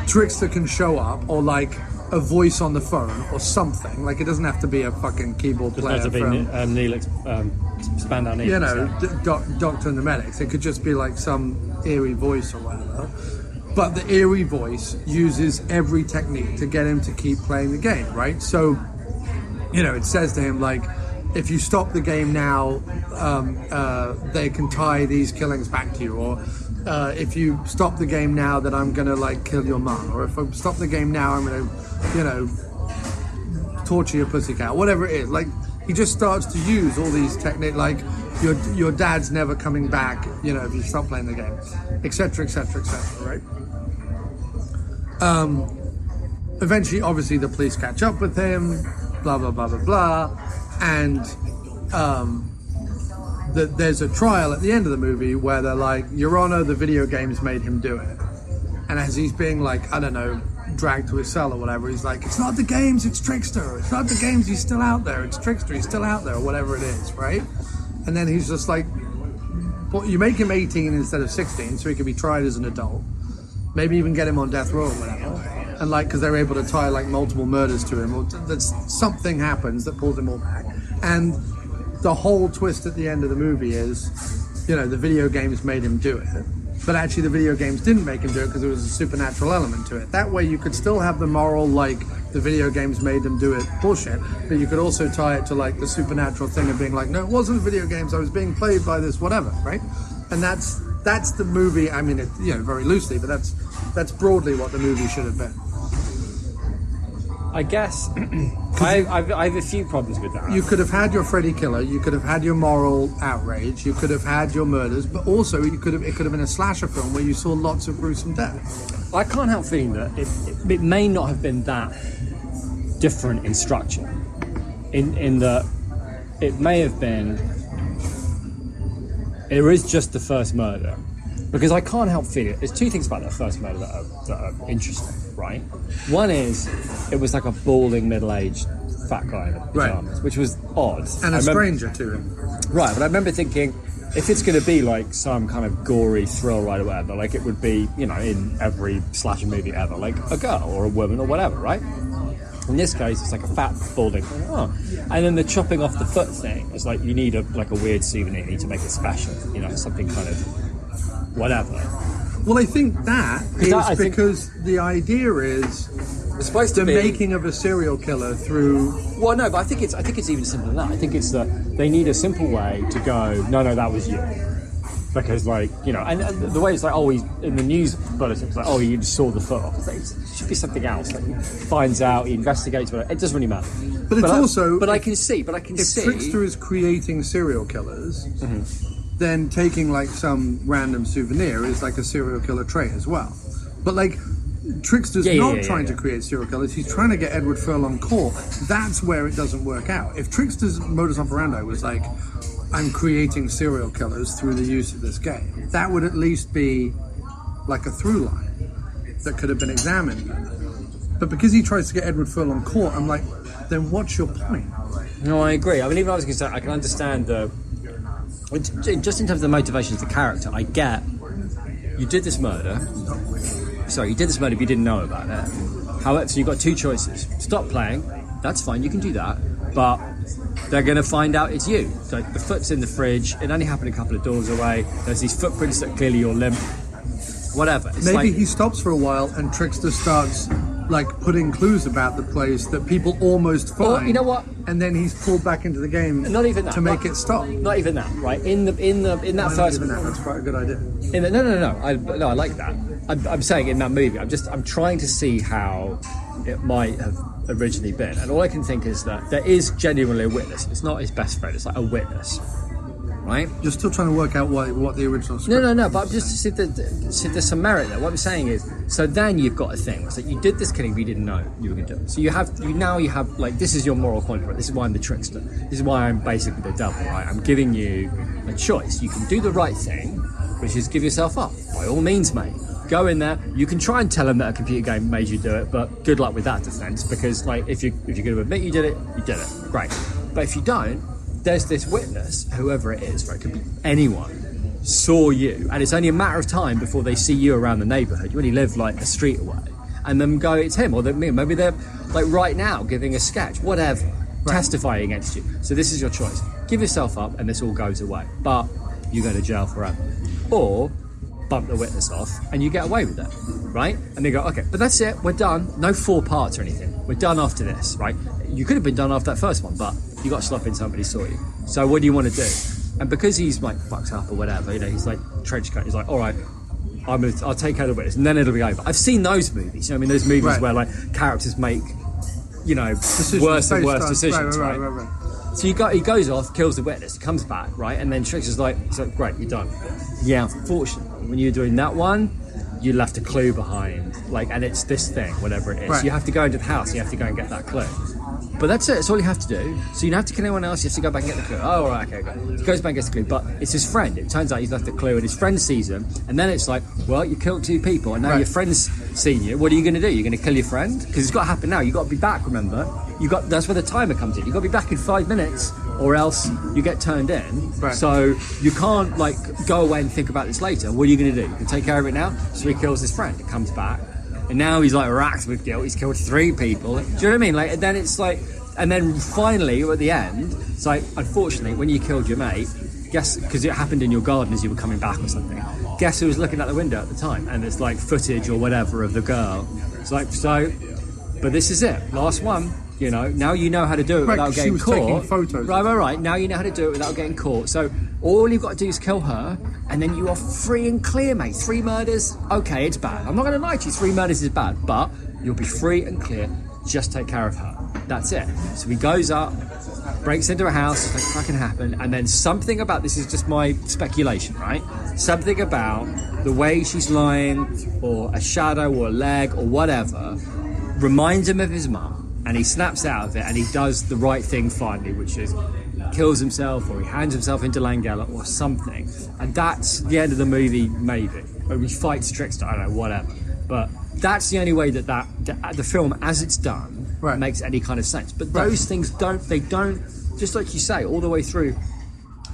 Speaker 7: Trickster can show up, or like a voice on the phone, or something. Like, it doesn't have to be a fucking keyboard player.
Speaker 5: It doesn't have to be Neelix, Spandau Neelix.
Speaker 7: You know, Doctor and the Medics. It could just be like some eerie voice or whatever. But the eerie voice uses every technique to get him to keep playing the game, right? So, you know, it says to him, like, if you stop the game now, they can tie these killings back to you, or if you stop the game now, that I'm gonna like kill your mum, or if I stop the game now, I'm gonna, you know, torture your pussycat, whatever it is. Like, he just starts to use all these techniques, like your dad's never coming back, you know, if you stop playing the game, etc., etc., etc., right? Eventually, obviously, the police catch up with him, blah blah blah blah blah, and there's a trial at the end of the movie where they're like, Your Honor, the video games made him do it. And as he's being like, I don't know, dragged to his cell or whatever, he's like, it's not the games, it's Trickster. It's not the games, he's still out there. It's Trickster, he's still out there, or whatever it is, right? And then he's just like, well, you make him 18 instead of 16 so he can be tried as an adult. Maybe even get him on death row or whatever. And like, because they're able to tie like multiple murders to him, or something happens that pulls him all back. And the whole twist at the end of the movie is, you know, the video games made him do it. But actually the video games didn't make him do it because there was a supernatural element to it. That way you could still have the moral, like, the video games made them do it bullshit, but you could also tie it to like the supernatural thing of being like, no, it wasn't video games, I was being played by this whatever, right? And that's the movie. I mean, it, you know, very loosely, but that's broadly what the movie should have been.
Speaker 5: I guess I have a few problems with that.
Speaker 7: You could have had your Freddy killer, you could have had your moral outrage, you could have had your murders, but also it could have been a slasher film where you saw lots of gruesome death.
Speaker 5: I can't help feeling that it may not have been that different in structure. In that it may have been, it is just the first murder, because I can't help feeling there's two things about that first murder that are interesting, right? One is it was like a balding middle-aged fat guy in pajamas, which was odd,
Speaker 7: and a stranger to him,
Speaker 5: right? But I remember thinking, if it's going to be like some kind of gory thrill ride or whatever, like it would be, you know, in every slasher movie ever, like a girl or a woman or whatever, right? In this case, it's like a fat balding. Oh. And then the chopping off the foot thing is like, you need a weird souvenir. You need to make it special, you know, something kind of whatever.
Speaker 7: Well, I think that is because the idea is
Speaker 5: it's supposed to
Speaker 7: the
Speaker 5: be
Speaker 7: making of a serial killer through.
Speaker 5: Well, no, but I think it's even simpler than that. I think it's that they need a simple way to go, no, that was you. Because, like, you know, and the way it's like, oh, he's in the news bulletin, it's like, oh, you just saw the foot off. It's like, it should be something else. Like, he finds out, he investigates, whatever. It doesn't really matter.
Speaker 7: But it's also.
Speaker 5: But I can see.
Speaker 7: If Trickster is creating serial killers, then taking like some random souvenir is like a serial killer trait as well. But like, Trickster's not trying to create serial killers. He's trying to get Edward Furlong caught. That's where it doesn't work out. If Trickster's modus operandi was like, I'm creating serial killers through the use of this game, that would at least be like a through line that could have been examined. But because he tries to get Edward Furlong caught, I'm like, then what's your point?
Speaker 5: No, I agree. I mean, even I was going to say, I can understand just in terms of the motivations of the character, I get, you did this murder, but you didn't know about it. However, so you've got two choices. Stop playing, that's fine, you can do that, but they're going to find out it's you. So the foot's in the fridge, it only happened a couple of doors away, there's these footprints that clearly you're limp, whatever. It's
Speaker 7: maybe he stops for a while and Trickster starts like putting clues about the place that people almost find.
Speaker 5: Or, you know what?
Speaker 7: And then he's pulled back into the game.
Speaker 5: Not even that,
Speaker 7: to make it stop.
Speaker 5: Not even that, right? In that
Speaker 7: Not
Speaker 5: first.
Speaker 7: Even that. That's quite a good idea.
Speaker 5: No. I like that. I'm saying in that movie, I'm trying to see how it might have originally been, and all I can think is that there is genuinely a witness. It's not his best friend. It's like a witness. Right?
Speaker 7: You're still trying to work out what the original script
Speaker 5: No, but I'm just see there's some merit there. What I'm saying is, so then you've got a thing. It's like you did this killing, but you didn't know you were going to do it. So you have like, this is your moral contract. This is why I'm the trickster. This is why I'm basically the devil, right? I'm giving you a choice. You can do the right thing, which is give yourself up. By all means, mate. Go in there. You can try and tell them that a computer game made you do it, but good luck with that defense, because like if you're going to admit you did it, you did it. Great. But if you don't, there's this witness, whoever it is, right? It could be anyone, saw you, and it's only a matter of time before they see you around the neighbourhood. You only live like a street away, and then go, it's him, or maybe they're like right now giving a sketch, whatever, testifying against you. So this is your choice: give yourself up, and this all goes away, but you go to jail forever, or bump the witness off, and you get away with it, right? And they go, okay, but that's it, we're done. No 4 parts or anything. We're done after this, right? You could have been done after that first one, but you got sloppy and somebody saw you. So what do you want to do? And because he's like fucked up or whatever, you know, he's like trench coat. He's like, all right, I'll take care of the witness, and then it'll be over. I've seen those movies. You know, I mean, those movies where like characters make, you know, worse and worse decisions, right? So he goes off, kills the witness, he comes back, right? And then Trickster's like, great, you're done. Yeah, unfortunately, when you're doing that one, you left a clue behind, like, and it's this thing, whatever it is. Right. You have to go into the house, you have to go and get that clue. But that's it, that's all you have to do. So you don't have to kill anyone else, you have to go back and get the clue. Oh, all right, okay. He goes back and gets the clue, but it's his friend. It turns out he's left the clue, and his friend sees him, and then it's like, well, you killed 2 people, and now your friend's seen you. What are you going to do? You're going to kill your friend? Because it's got to happen now. You've got to be back, remember? That's where the timer comes in. You've got to be back in 5 minutes, or else you get turned in. Right. So you can't, like, go away and think about this later. What are you going to do? You can take care of it now? So he kills his friend. It comes back, and now he's, like, racked with guilt. He's killed 3 people. Do you know what I mean? Like, and then it's like... And then finally, at the end, it's like, unfortunately, when you killed your mate, guess, because it happened in your garden as you were coming back or something, guess who was looking out the window at the time? And it's like footage or whatever of the girl. It's like, so, but this is it, last one, you know, now you know how to do it without getting caught.
Speaker 7: Taking photos.
Speaker 5: Right, now you know how to do it without getting caught. So all you've got to do is kill her, and then you are free and clear, mate. 3 murders, okay, it's bad. I'm not going to lie to you, 3 murders is bad, but you'll be free and clear. Just take care of her. That's it. So he goes up, breaks into a house, it's like fucking happened, and then something about, this is just my speculation, right? Something about the way she's lying, or a shadow, or a leg, or whatever, reminds him of his mum, and he snaps out of it, and he does the right thing finally, which is kills himself, or he hands himself into Langella or something, and that's the end of the movie, maybe, or he fights Trickster, I don't know, whatever, but that's the only way that the film as it's done makes any kind of sense. But those things don't, just like you say, all the way through,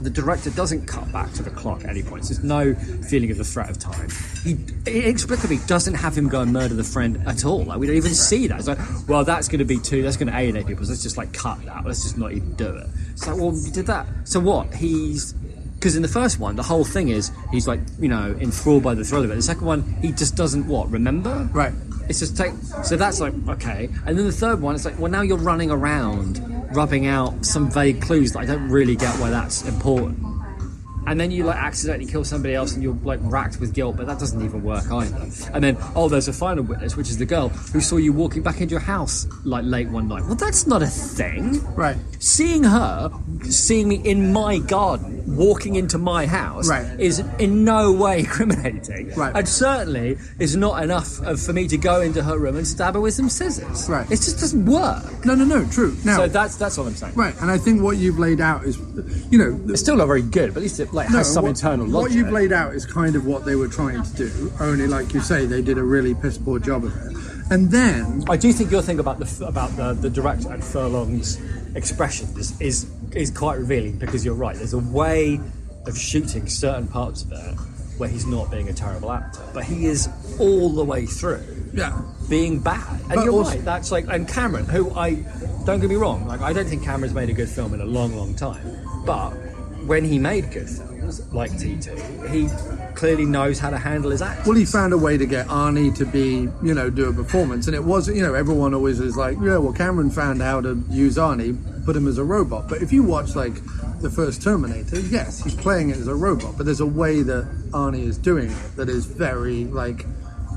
Speaker 5: the director doesn't cut back to the clock at any point. There's no feeling of the threat of time. He inexplicably doesn't have him go and murder the friend at all. Like, we don't even see that. It's like, well, that's going to alienate people, so let's just, like, cut that. Let's just not even do it. It's like, well, you did that. So what? Because in the first one, the whole thing is, he's, like, you know, enthralled by the thrill of it. The second one, he just doesn't, remember?
Speaker 7: Right.
Speaker 5: It's just so that's like, okay. And then the third one, it's like, well, now you're running around rubbing out some vague clues that I don't really get why that's important. And then you, like, accidentally kill somebody else and you're, like, racked with guilt, but that doesn't even work either. And then, there's a final witness, which is the girl who saw you walking back into your house, like, late one night. Well, that's not a thing.
Speaker 7: Right.
Speaker 5: Seeing me in my garden, walking into my house, is in no way incriminating.
Speaker 7: Right.
Speaker 5: And certainly is not enough for me to go into her room and stab her with some scissors.
Speaker 7: Right.
Speaker 5: It just doesn't work.
Speaker 7: No, true. Now,
Speaker 5: so that's all I'm saying.
Speaker 7: Right, and I think what you've laid out is, you know...
Speaker 5: It's still not very good, but at least it has some internal logic.
Speaker 7: What you've laid out is kind of what they were trying to do, only, like you say, they did a really piss-poor job of it. And then...
Speaker 5: I do think your thing about the director and Furlong's expressions is quite revealing, because you're right, there's a way of shooting certain parts of it where he's not being a terrible actor, but he is all the way through being bad. And you're right, that's like... And Cameron, who don't get me wrong, like, I don't think Cameron's made a good film in a long, long time, but when he made good films, like T2, he clearly knows how to handle his actors.
Speaker 7: Well, he found a way to get Arnie to be, you know, do a performance, and it wasn't, you know, everyone always is like, yeah, well, Cameron found how to use Arnie, put him as a robot. But if you watch, like, the first Terminator, yes, he's playing it as a robot, but there's a way that Arnie is doing it that is very, like,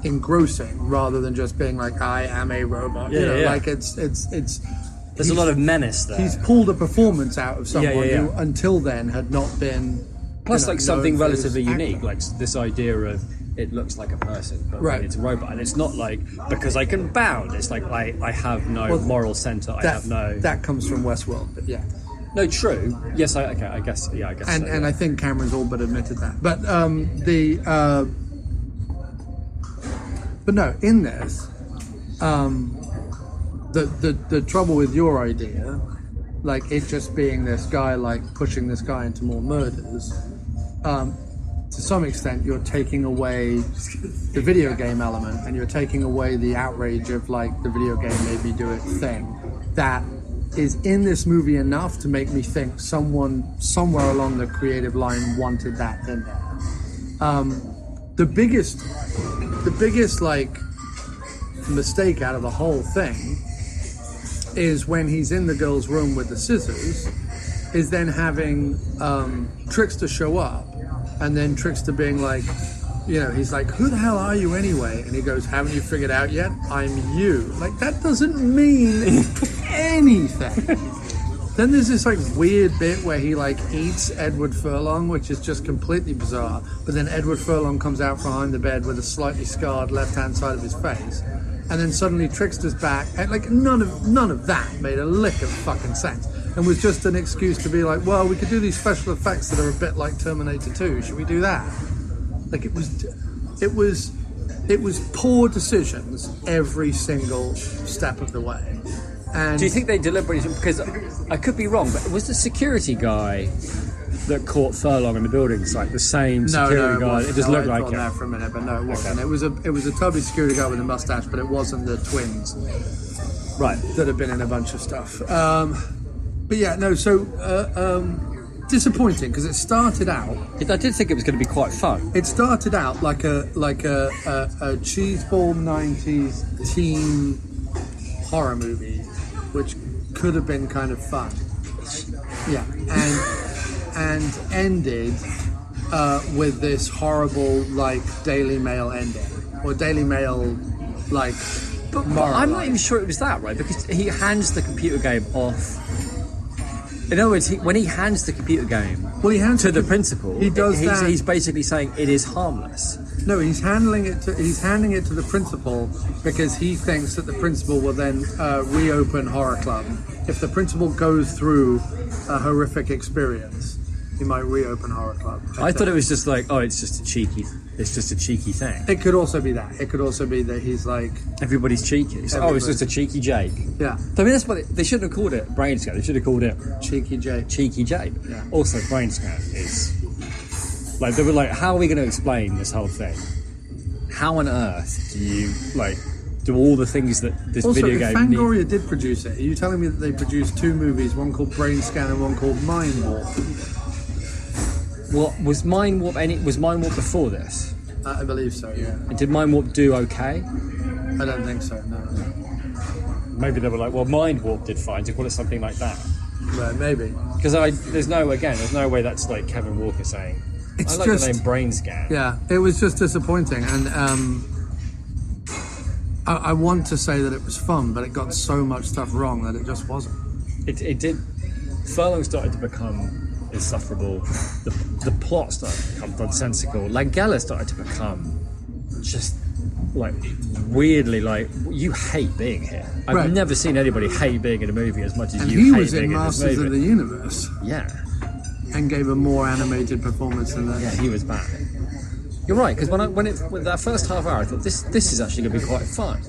Speaker 7: engrossing, rather than just being like, I am a robot. Like, it's
Speaker 5: there's a lot of menace there.
Speaker 7: He's pulled a performance out of someone who, until then, had not been...
Speaker 5: Plus, like, something relatively unique, like this idea of it looks like a person, but really it's a robot. And it's not like, because I can bound. It's like, I have no moral centre. I have no...
Speaker 7: That comes from Westworld, but yeah.
Speaker 5: No, true. Yes, I guess.
Speaker 7: And I think Cameron's all but admitted that. But but no, in this, the trouble with your idea, like it just being this guy, like pushing this guy into more murders, to some extent you're taking away the video game element, and you're taking away the outrage of, like, the video game made me do it thing that is in this movie enough to make me think someone somewhere along the creative line wanted that in there. The biggest like mistake out of the whole thing is when he's in the girl's room with the scissors, is then having Trickster show up, and then Trickster being like, you know, he's like, who the hell are you anyway? And he goes, haven't you figured out yet? I'm you. Like, that doesn't mean anything. Then there's this, like, weird bit where he, like, eats Edward Furlong, which is just completely bizarre. But then Edward Furlong comes out from behind the bed with a slightly scarred left-hand side of his face. And then suddenly Trickster's back. And, like, none of that made a lick of fucking sense. And was just an excuse to be like, well, we could do these special effects that are a bit like Terminator 2. Should we do that? Like, it was poor decisions every single step of the way. And
Speaker 5: do you think they deliberately? Because I could be wrong, but was the security guy that caught Furlong in the building site the same security guy? It just looked like it.
Speaker 7: There for a minute, but no, it wasn't. Okay. It was a tubby security guy with a mustache, but it wasn't the twins,
Speaker 5: right? That
Speaker 7: had been in a bunch of stuff. But yeah, no. So. Disappointing, because it started out.
Speaker 5: I did think it was going to be quite fun.
Speaker 7: It started out like a cheeseball 90s teen horror movie, which could have been kind of fun. Yeah, and ended with this horrible, like, Daily Mail ending, or Daily Mail, like.
Speaker 5: But I'm not even sure it was that, right? Because he hands the computer game off. In other words, when he hands the computer game to the principal,
Speaker 7: he does that.
Speaker 5: He's basically saying it is harmless.
Speaker 7: No, he's handing it to the principal because he thinks that the principal will then reopen Horror Club. If the principal goes through a horrific experience, he might reopen Horror Club.
Speaker 5: I thought it was just like, oh, it's just a cheeky thing.
Speaker 7: It could also be that. It could also be that he's like,
Speaker 5: everybody's cheeky. It's like, oh, it's just a cheeky Jake.
Speaker 7: Yeah.
Speaker 5: I mean, that's what they shouldn't have called it. Brainscan. They should have called it
Speaker 7: Cheeky Jake.
Speaker 5: Cheeky Jake.
Speaker 7: Yeah.
Speaker 5: Also, Brainscan is like, they were like, how are we going to explain this whole thing? How on earth do you do all the things that this
Speaker 7: also,
Speaker 5: video game
Speaker 7: Fangoria did produce it. Are you telling me that they produced 2 movies, one called Brainscan and one called Mind Warp?
Speaker 5: What was Mind Warp? Was Mind Warp before this?
Speaker 7: I believe so. Yeah.
Speaker 5: And did Mind Warp do okay?
Speaker 7: I don't think so. No.
Speaker 5: Maybe they were like, well, Mind Warp did fine. To call it something like that.
Speaker 7: Well, maybe.
Speaker 5: Because there's no way that's like Kevin Walker saying.
Speaker 7: It's
Speaker 5: I like
Speaker 7: just,
Speaker 5: the name Brainscan.
Speaker 7: Yeah, it was just disappointing, and I want to say that it was fun, but it got so much stuff wrong that it just wasn't.
Speaker 5: It did. Furlong started to become insufferable. The plot started to become nonsensical. Langella started to become just like weirdly like, you hate being here. I've never seen anybody hate being in a movie as much as
Speaker 7: and
Speaker 5: you
Speaker 7: he
Speaker 5: hate
Speaker 7: was
Speaker 5: being
Speaker 7: in
Speaker 5: in this
Speaker 7: Masters
Speaker 5: movie.
Speaker 7: of the Universe.
Speaker 5: Yeah.
Speaker 7: And gave a more animated performance than that.
Speaker 5: Yeah, he was bad. You're right, because when that first half hour, I thought this is actually going to be quite fun.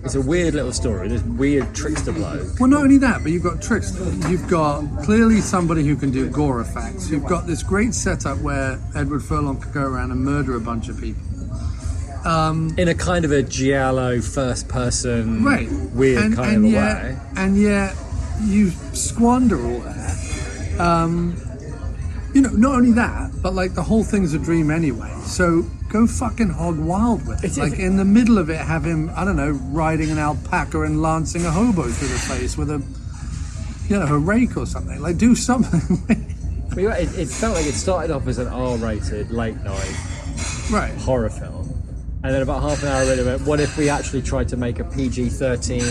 Speaker 5: It's a weird little story. This weird trickster bloke.
Speaker 7: Well, not only that, but you've got Trickster. You've got clearly somebody who can do gore effects. You've got this great setup where Edward Furlong could go around and murder a bunch of people.
Speaker 5: In a kind of a giallo first-person, weird
Speaker 7: and
Speaker 5: kind of a
Speaker 7: yet,
Speaker 5: way.
Speaker 7: And yet, you squander all that. Not only that, but like the whole thing's a dream anyway. So go fucking hog wild with it. Like in the middle of it, have him, I don't know, riding an alpaca and lancing a hobo through the face with a rake or something. Like do something.
Speaker 5: Well, it felt like it started off as an R-rated late night horror film, and then about half an hour in, it went, what if we actually tried to make a PG-13?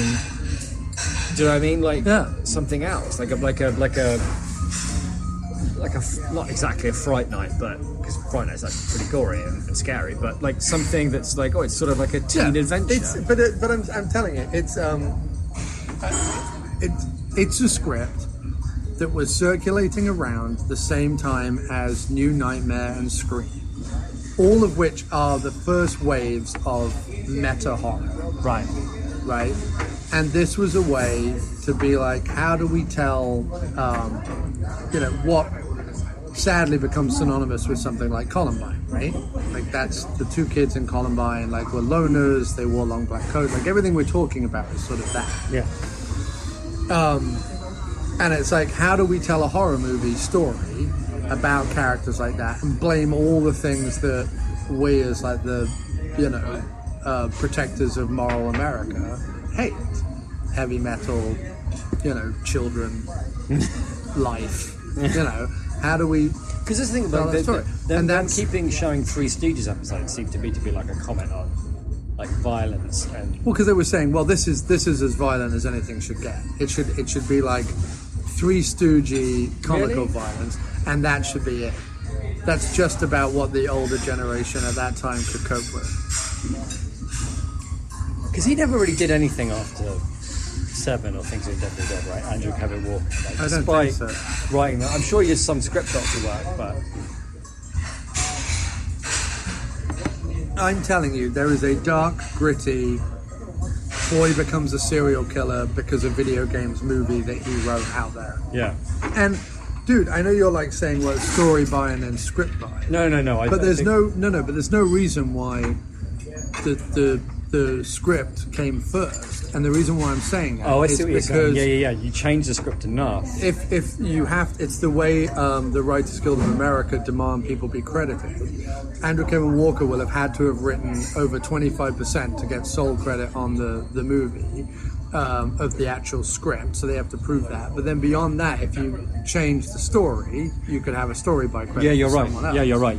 Speaker 5: Do you know what I mean? Like something else, like a not exactly a Fright Night, but because Fright Night's actually pretty gory and scary, but like something that's like, it's sort of like a teen adventure.
Speaker 7: But I'm telling you, it's a script that was circulating around the same time as New Nightmare and Scream, all of which are the first waves of meta horror.
Speaker 5: Right.
Speaker 7: And this was a way to be like, how do we tell, what sadly becomes synonymous with something like Columbine, right? Like that's the 2 kids in Columbine, like were loners, they wore long black coats, like everything we're talking about is sort of that.
Speaker 5: Yeah.
Speaker 7: And it's like, how do we tell a horror movie story about characters like that and blame all the things that we as like the, protectors of moral America hate? Heavy metal, children, life, how do we...
Speaker 5: Because this thing about them keeping showing Three Stooges episodes seemed to be like a comment on like violence and...
Speaker 7: Well, because they were saying, well, this is as violent as anything should get. It should be like Three Stoogie comical violence, and that should be it. That's just about what the older generation at that time could cope with.
Speaker 5: Because he never really did anything after 7 or Things Are Deadly Dead, right? Andrew Kevin Walker.
Speaker 7: I don't think so.
Speaker 5: Writing that, I'm sure he has some script doctor work, but
Speaker 7: I'm telling you, there is a dark, gritty boy becomes a serial killer because of video games movie that he wrote out there.
Speaker 5: Yeah.
Speaker 7: And dude, I know you're like saying, well, story by and then script by.
Speaker 5: No.
Speaker 7: But there's no reason why the script came first, and the reason why I'm saying that
Speaker 5: I see
Speaker 7: is
Speaker 5: what you're saying.
Speaker 7: because
Speaker 5: Yeah. You change the script enough.
Speaker 7: if you have, it's the way the Writers Guild of America demand people be credited. Andrew Kevin Walker will have had to have written over 25% to get sole credit on the movie of the actual script, so they have to prove that. But then beyond that, if you change the story, you could have a story by credit.
Speaker 5: Yeah, you're
Speaker 7: to
Speaker 5: right.
Speaker 7: someone else.
Speaker 5: Yeah, you're right.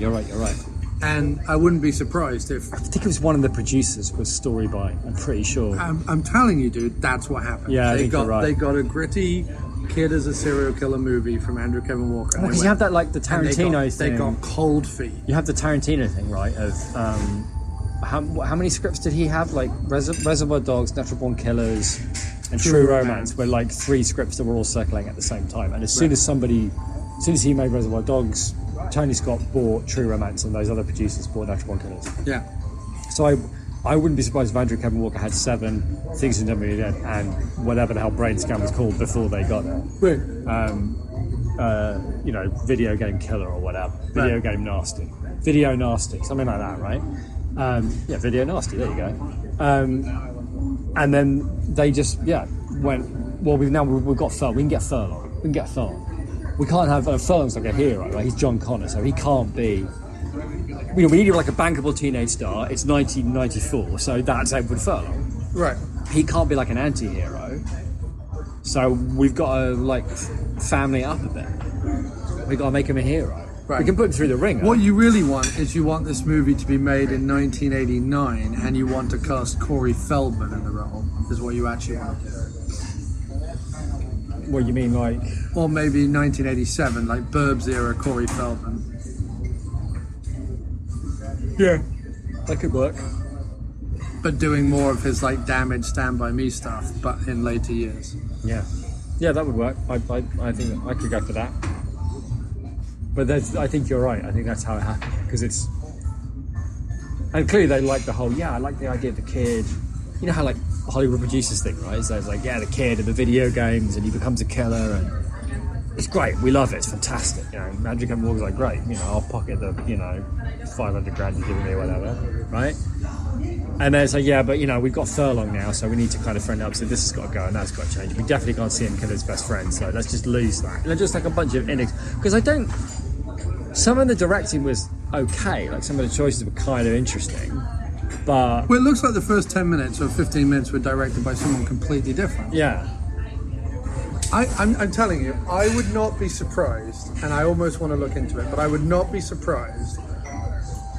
Speaker 7: And I wouldn't be surprised if...
Speaker 5: I think it was one of the producers was story by. I'm pretty sure.
Speaker 7: I'm telling you, dude, that's what happened.
Speaker 5: Yeah, I think you're right.
Speaker 7: They got a gritty Kid is a serial killer movie from Andrew Kevin Walker.
Speaker 5: Because you have that, like, the Tarantino thing.
Speaker 7: They got cold feet.
Speaker 5: You have the Tarantino thing, right? Of how many scripts did he have? Like Reservoir Dogs, Natural Born Killers, and True Romance were like 3 scripts that were all circling at the same time. And as soon as he made Reservoir Dogs, Tony Scott bought True Romance, and those other producers bought Natural Born Killers.
Speaker 7: Yeah.
Speaker 5: So I wouldn't be surprised if Andrew Kevin Walker had 7 Things You Never Dead and whatever the hell Brainscan was called before they got it.
Speaker 7: Right.
Speaker 5: Video Game Killer or whatever. Video Game Nasty. Video Nasty, something like that, right? Video Nasty, there you go. And then they just, went, well, we've got Furlong. We can get Furlong. We can't have, Furlong's like a hero, right? He's John Connor, so he can't be, we need like a bankable teenage star. It's 1994, so that's Edward Furlong.
Speaker 7: Right.
Speaker 5: He can't be like an anti-hero. So we've got to, like, family up a bit. We've got to make him a hero.
Speaker 7: Right.
Speaker 5: We can put him through the ringer.
Speaker 7: What you really want is you want this movie to be made in 1989 and you want to cast Corey Feldman in the role, is what you actually want to do.
Speaker 5: What you mean, like...
Speaker 7: Or maybe 1987, like Burbs era Corey Feldman.
Speaker 5: Yeah. That could work.
Speaker 7: But doing more of his, like, Damaged Stand By Me stuff, but in later years.
Speaker 5: Yeah. Yeah, that would work. I think I could go for that. But I think you're right. I think that's how it happened. Because it's... And clearly they like the whole, I like the idea of the kid. You know how, like, Hollywood producers think, right? So it's like, the kid in the video games and he becomes a killer and... It's great. We love it. It's fantastic. Andrew Kevin Walker's like, great. I'll pocket the, 500 grand you're giving me or whatever, right? And then it's like, but, we've got Furlong now, so we need to kind of friend up. So this has got to go and that's got to change. We definitely can't see him kill his best friend, so let's just lose that. And just like a bunch of because some of the directing was okay. Like, some of the choices were kind of interesting, but...
Speaker 7: Well, it looks like the first 10 minutes or 15 minutes were directed by someone completely different.
Speaker 5: Yeah.
Speaker 7: I'm telling you, I would not be surprised, and I almost want to look into it, but I would not be surprised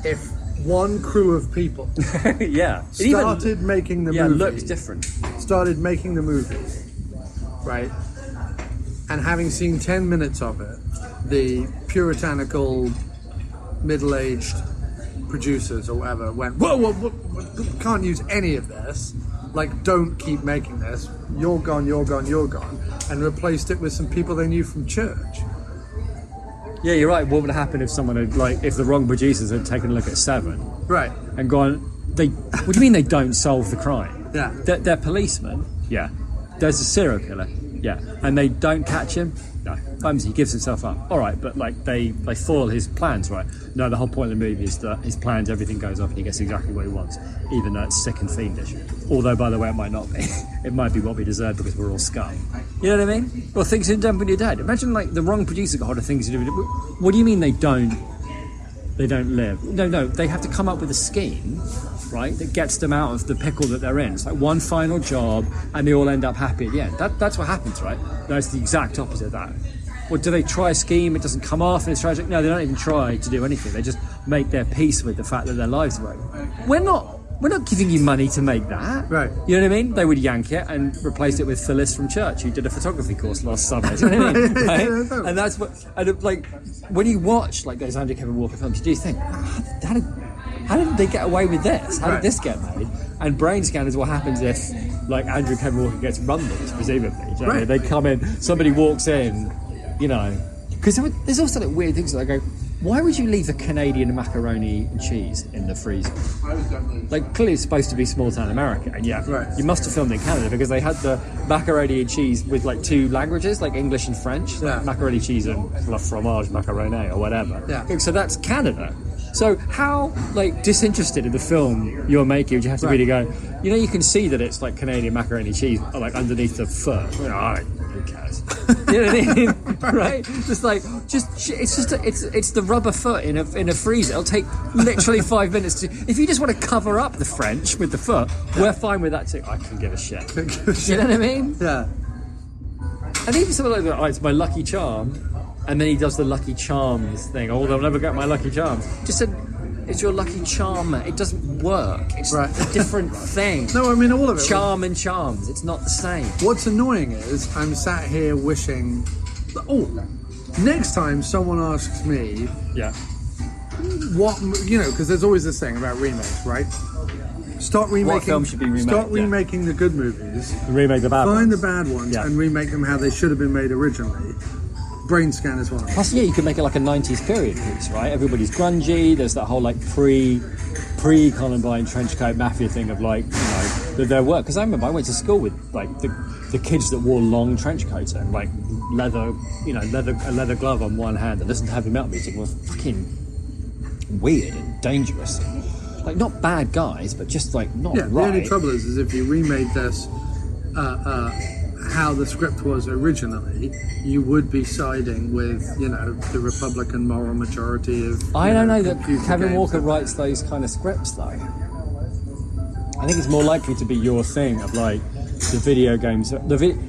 Speaker 7: if one crew of people started making the movie.
Speaker 5: Yeah, looks different.
Speaker 7: Started making the movie, right? And having seen 10 minutes of it, the puritanical, middle-aged producers or whatever went, whoa, can't use any of this. Like, don't keep making this. You're gone. And replaced it with some people they knew from church.
Speaker 5: Yeah, you're right. What would happen if someone had, like, if the wrong producers had taken a look at 7?
Speaker 7: Right.
Speaker 5: And gone, what do you mean they don't solve the crime?
Speaker 7: Yeah.
Speaker 5: They're policemen? Yeah. There's a serial killer? Yeah. And they don't catch him? No. He gives himself up. All right, but, like, they foil his plans, right? No, the whole point of the movie is that his plans, everything goes off and he gets exactly what he wants, even though it's sick and fiendish. Although, by the way, it might not be. It might be what we deserve because we're all scum. You know what I mean? Well, Things You Done When You're Dead. Imagine, like, the wrong producer got hold of Things You Do. What do you mean they don't live? No, they have to come up with a scheme, right, that gets them out of the pickle that they're in. It's like one final job and they all end up happy at the end. That's what happens, right? No, it's the exact opposite of that. Or do they try a scheme, it doesn't come off and it's tragic? No, they don't even try to do anything. They just make their peace with the fact that their lives are over. We're not giving you money to make that.
Speaker 7: Right.
Speaker 5: You know what I mean? They would yank it and replace it with Phyllis from church, who did a photography course last summer. You know what I mean? Right? And that's what... And, like, when you watch, like, those Andrew Kevin Walker films, you do think, how did they get away with this? How did this get made? And Brainscan is what happens if, like, Andrew Kevin Walker gets rumbled, presumably. Do you know what I mean? They come in, somebody walks in, because there's also like weird things that I go, why would you leave the Canadian macaroni and cheese in the freezer? Like, clearly it's supposed to be small town America, and you must have filmed in Canada because they had the macaroni and cheese with like 2 languages, like English and French. Like macaroni cheese and la fromage macaroni or whatever.
Speaker 7: Yeah.
Speaker 5: So that's Canada. So how, like, disinterested in the film you're making would you have to really go, you can see that it's like Canadian macaroni cheese, like, underneath the fur. Who cares? You know what I mean? Right? Just like, it's the rubber foot in a freezer. It'll take literally 5 minutes to. If you just want to cover up the French with the foot, we're fine with that too. I can give a shit. You know what I mean?
Speaker 7: Yeah.
Speaker 5: And even something like that, it's my Lucky Charm, and then he does the Lucky Charms thing. Oh, they'll never get my Lucky Charms. Just said, It's your Lucky Charm. It doesn't work. It's
Speaker 7: Right.
Speaker 5: a different thing.
Speaker 7: No, I mean all of it.
Speaker 5: Charm and charms. It's not the same.
Speaker 7: What's annoying is I'm sat here wishing. Oh, next time someone asks me
Speaker 5: Yeah.
Speaker 7: what, because there's always this thing about remakes, right? Start remaking.
Speaker 5: What film should be remade?
Speaker 7: Start remaking the good movies.
Speaker 5: Remake the bad
Speaker 7: Find
Speaker 5: ones.
Speaker 7: the bad ones
Speaker 5: Yeah.
Speaker 7: and remake them how they should have been made originally. Brainscan is one.
Speaker 5: Plus, yeah, you could make it like a 90s period piece, right? Everybody's grungy. There's that whole like pre-Columbine trenchcoat mafia thing of like, their work. Because I remember I went to school with like the kids that wore long trench coats and like leather, a leather glove on one hand and listened to heavy metal music was fucking weird and dangerous. Like not bad guys, but just like not
Speaker 7: Yeah,
Speaker 5: right.
Speaker 7: the only trouble is if you remade this how the script was originally, you would be siding with, the Republican moral majority of.
Speaker 5: I don't know that
Speaker 7: computer
Speaker 5: Kevin
Speaker 7: games.
Speaker 5: Walker writes those kind of scripts though. I think it's more likely to be your thing of like the video games.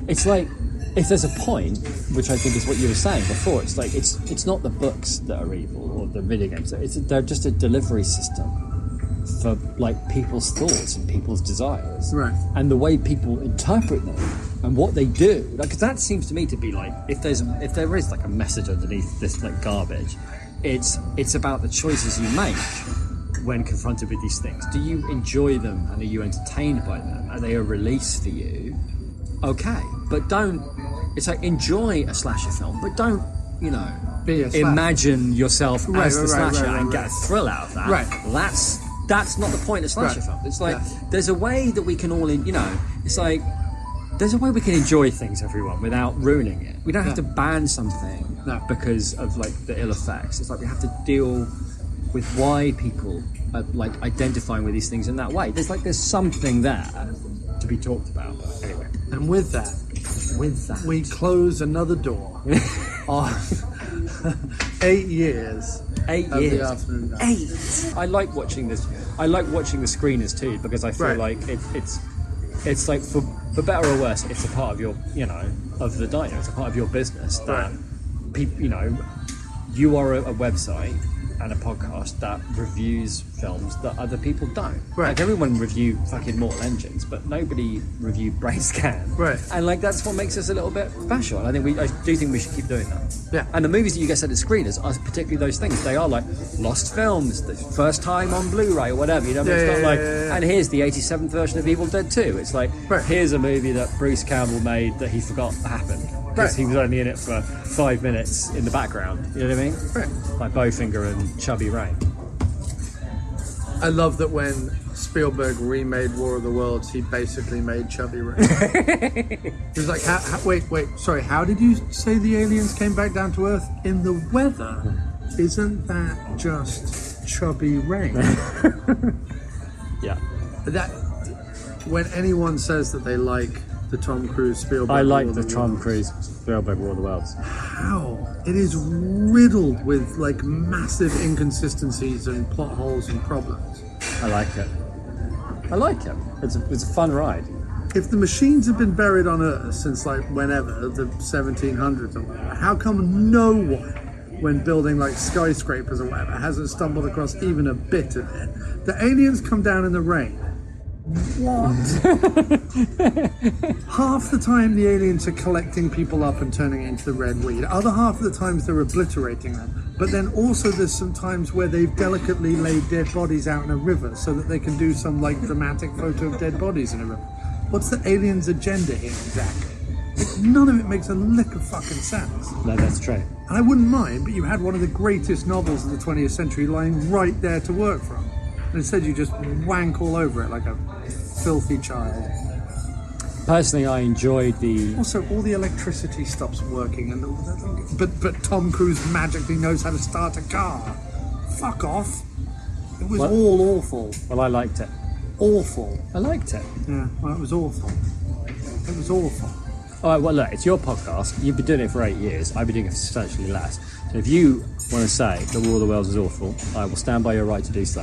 Speaker 5: It's like if there's a point, which I think is what you were saying before. It's like it's not the books that are evil or the video games. They're just a delivery system for like people's thoughts and people's desires,
Speaker 7: Right.
Speaker 5: and the way people interpret them and what they do. Because that seems to me to be like if there is like a message underneath this like garbage, it's about the choices you make when confronted with these things. Do you enjoy them and are you entertained by them? Are they a release for you? Okay, but don't. It's like enjoy a slasher film, but don't
Speaker 7: Be a slasher.
Speaker 5: imagine yourself as the slasher
Speaker 7: right,
Speaker 5: and get a thrill out of that.
Speaker 7: Right.
Speaker 5: That's not the point of slasher
Speaker 7: Right.
Speaker 5: film. It's like
Speaker 7: Yeah.
Speaker 5: there's a way that we can all, it's like there's a way we can enjoy things, everyone, without ruining it. We don't have to ban something because of like the ill effects. It's like we have to deal with why people are like identifying with these things in that way. There's something there to be talked about. But anyway,
Speaker 7: And with that, we close another door of 8 years.
Speaker 5: 8
Speaker 7: of
Speaker 5: years.
Speaker 7: the afternoon dive.
Speaker 5: 8. I like watching this. I like watching the screeners too because I feel
Speaker 7: Right.
Speaker 5: like it's like for better or worse, it's a part of your of the diner. It's a part of your business that people you are a website and a podcast that reviews films that other people don't.
Speaker 7: Right.
Speaker 5: Like everyone review fucking Mortal Engines, but nobody review Brainscan.
Speaker 7: Right.
Speaker 5: And like that's what makes us a little bit special. And I do think we should keep doing that.
Speaker 7: Yeah.
Speaker 5: And the movies that you get sent to screeners are particularly those things. They are like lost films, the first time on Blu-ray or whatever. It's not like. And here's the 87th version of Evil Dead 2. It's like here's a movie that Bruce Campbell made that he forgot happened. Because he was only in it for 5 minutes in the background. You know what I mean?
Speaker 7: Right.
Speaker 5: Like Bowfinger and Chubby Ray.
Speaker 7: I love that when Spielberg remade War of the Worlds, he basically made Chubby Ray. He was like, wait, sorry, how did you say the aliens came back down to Earth? In the weather? Isn't that just Chubby Ray?
Speaker 5: Yeah.
Speaker 7: That when anyone says that they like the Tom Cruise Spielberg
Speaker 5: I like
Speaker 7: War
Speaker 5: the
Speaker 7: of
Speaker 5: Tom
Speaker 7: Worlds,
Speaker 5: Cruise Spielberg War of the Worlds.
Speaker 7: how it is riddled with like massive inconsistencies and plot holes and problems.
Speaker 5: I like it. It's a fun ride.
Speaker 7: If the machines have been buried on Earth since like whenever, the 1700s or whatever, how come no one, when building like skyscrapers or whatever, hasn't stumbled across even a bit of it? The aliens come down in the rain. What? Half the time the aliens are collecting people up and turning it into the red weed. Other half of the times they're obliterating them. But then also there's some times where they've delicately laid dead bodies out in a river so that they can do some like dramatic photo of dead bodies in a river. What's the aliens' agenda here exactly? None of it makes a lick of fucking sense.
Speaker 5: No, that's true.
Speaker 7: And I wouldn't mind, but you had one of the greatest novels of the 20th century lying right there to work from. And instead you just wank all over it like a filthy child.
Speaker 5: Personally, I enjoyed the...
Speaker 7: Also, all the electricity stops working, and but Tom Cruise magically knows how to start a car. Fuck off. It was all awful.
Speaker 5: Well, I liked it.
Speaker 7: Awful.
Speaker 5: I liked it.
Speaker 7: Yeah, well, it was awful. It was awful.
Speaker 5: All right, well, look, it's your podcast. You've been doing it for 8 years. I've been doing it for substantially less. So if you want to say the War of the Worlds is awful, I will stand by your right to do so.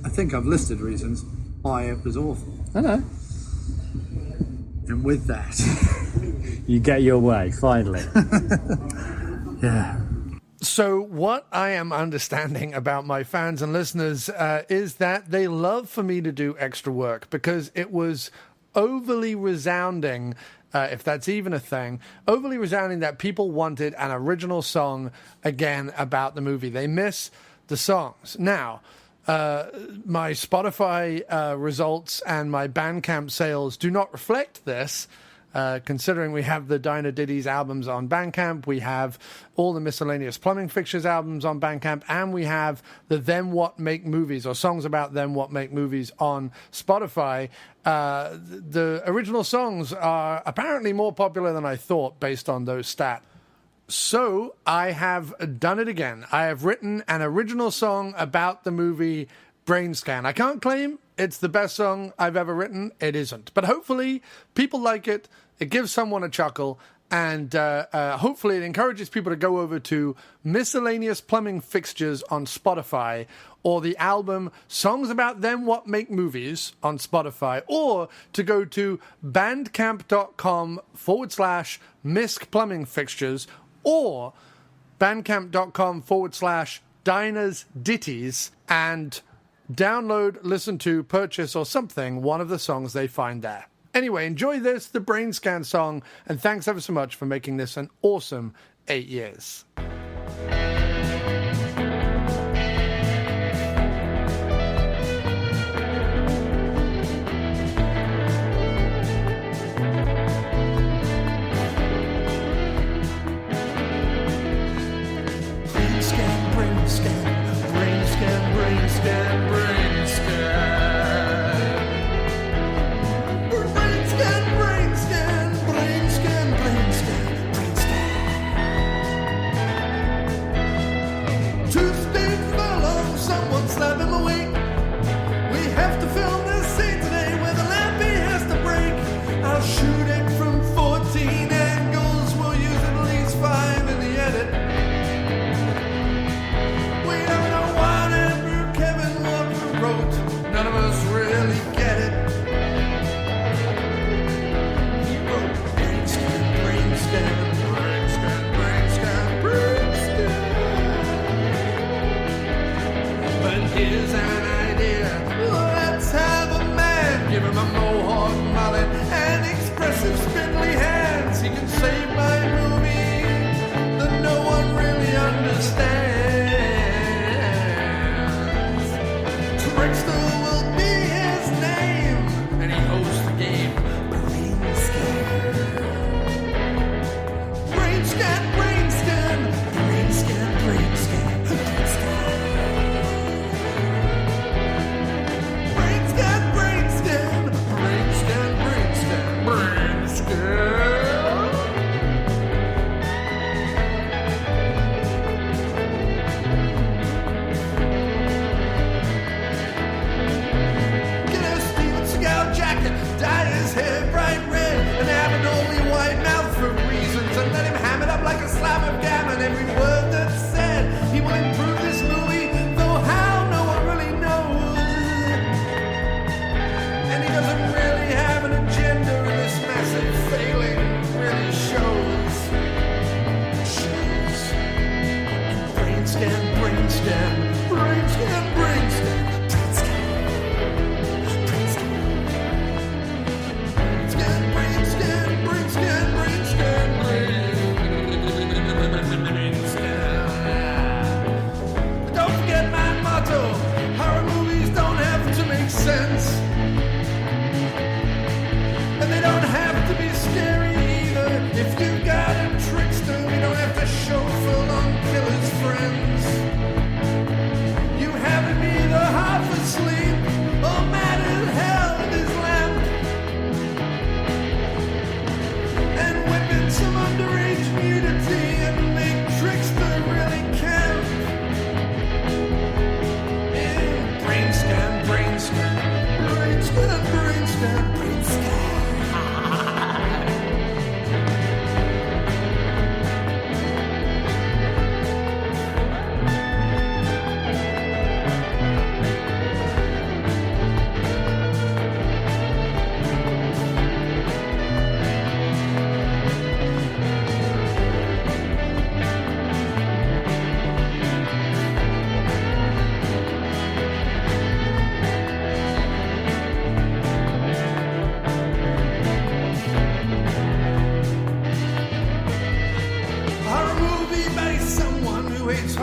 Speaker 7: I think I've listed reasons why it was awful.
Speaker 5: I know.
Speaker 7: And with that...
Speaker 5: You get your way, finally.
Speaker 7: yeah.
Speaker 1: So what I am understanding about my fans and listeners is that they love for me to do extra work because it was overly resounding, if that's even a thing, overly resounding that people wanted an original song again about the movie. They miss the songs. Now, my Spotify results and my Bandcamp sales do not reflect this. Considering we have the Diner Ditties albums on Bandcamp, we have all the Miscellaneous Plumbing Fixtures albums on Bandcamp, and we have the Them What Make Movies, or songs about Them What Make Movies on Spotify. The original songs are apparently more popular than I thought based on those stats. So I have done it again. I have written an original song about the movie Brainscan. I can't claim it's the best song I've ever written. It isn't. But hopefully people like it. It gives someone a chuckle. And hopefully it encourages people to go over to Miscellaneous Plumbing Fixtures on Spotify, or the album Songs About Them What Make Movies on Spotify, or to go to bandcamp.com/Misc Plumbing Fixtures, or bandcamp.com/Diners Ditties, and download, listen to, purchase, or something, one of the songs they find there. Anyway, enjoy this, the Brainscan song, and thanks ever so much for making this an awesome 8 years.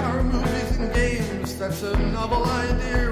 Speaker 1: horror movies and games, that's a novel idea.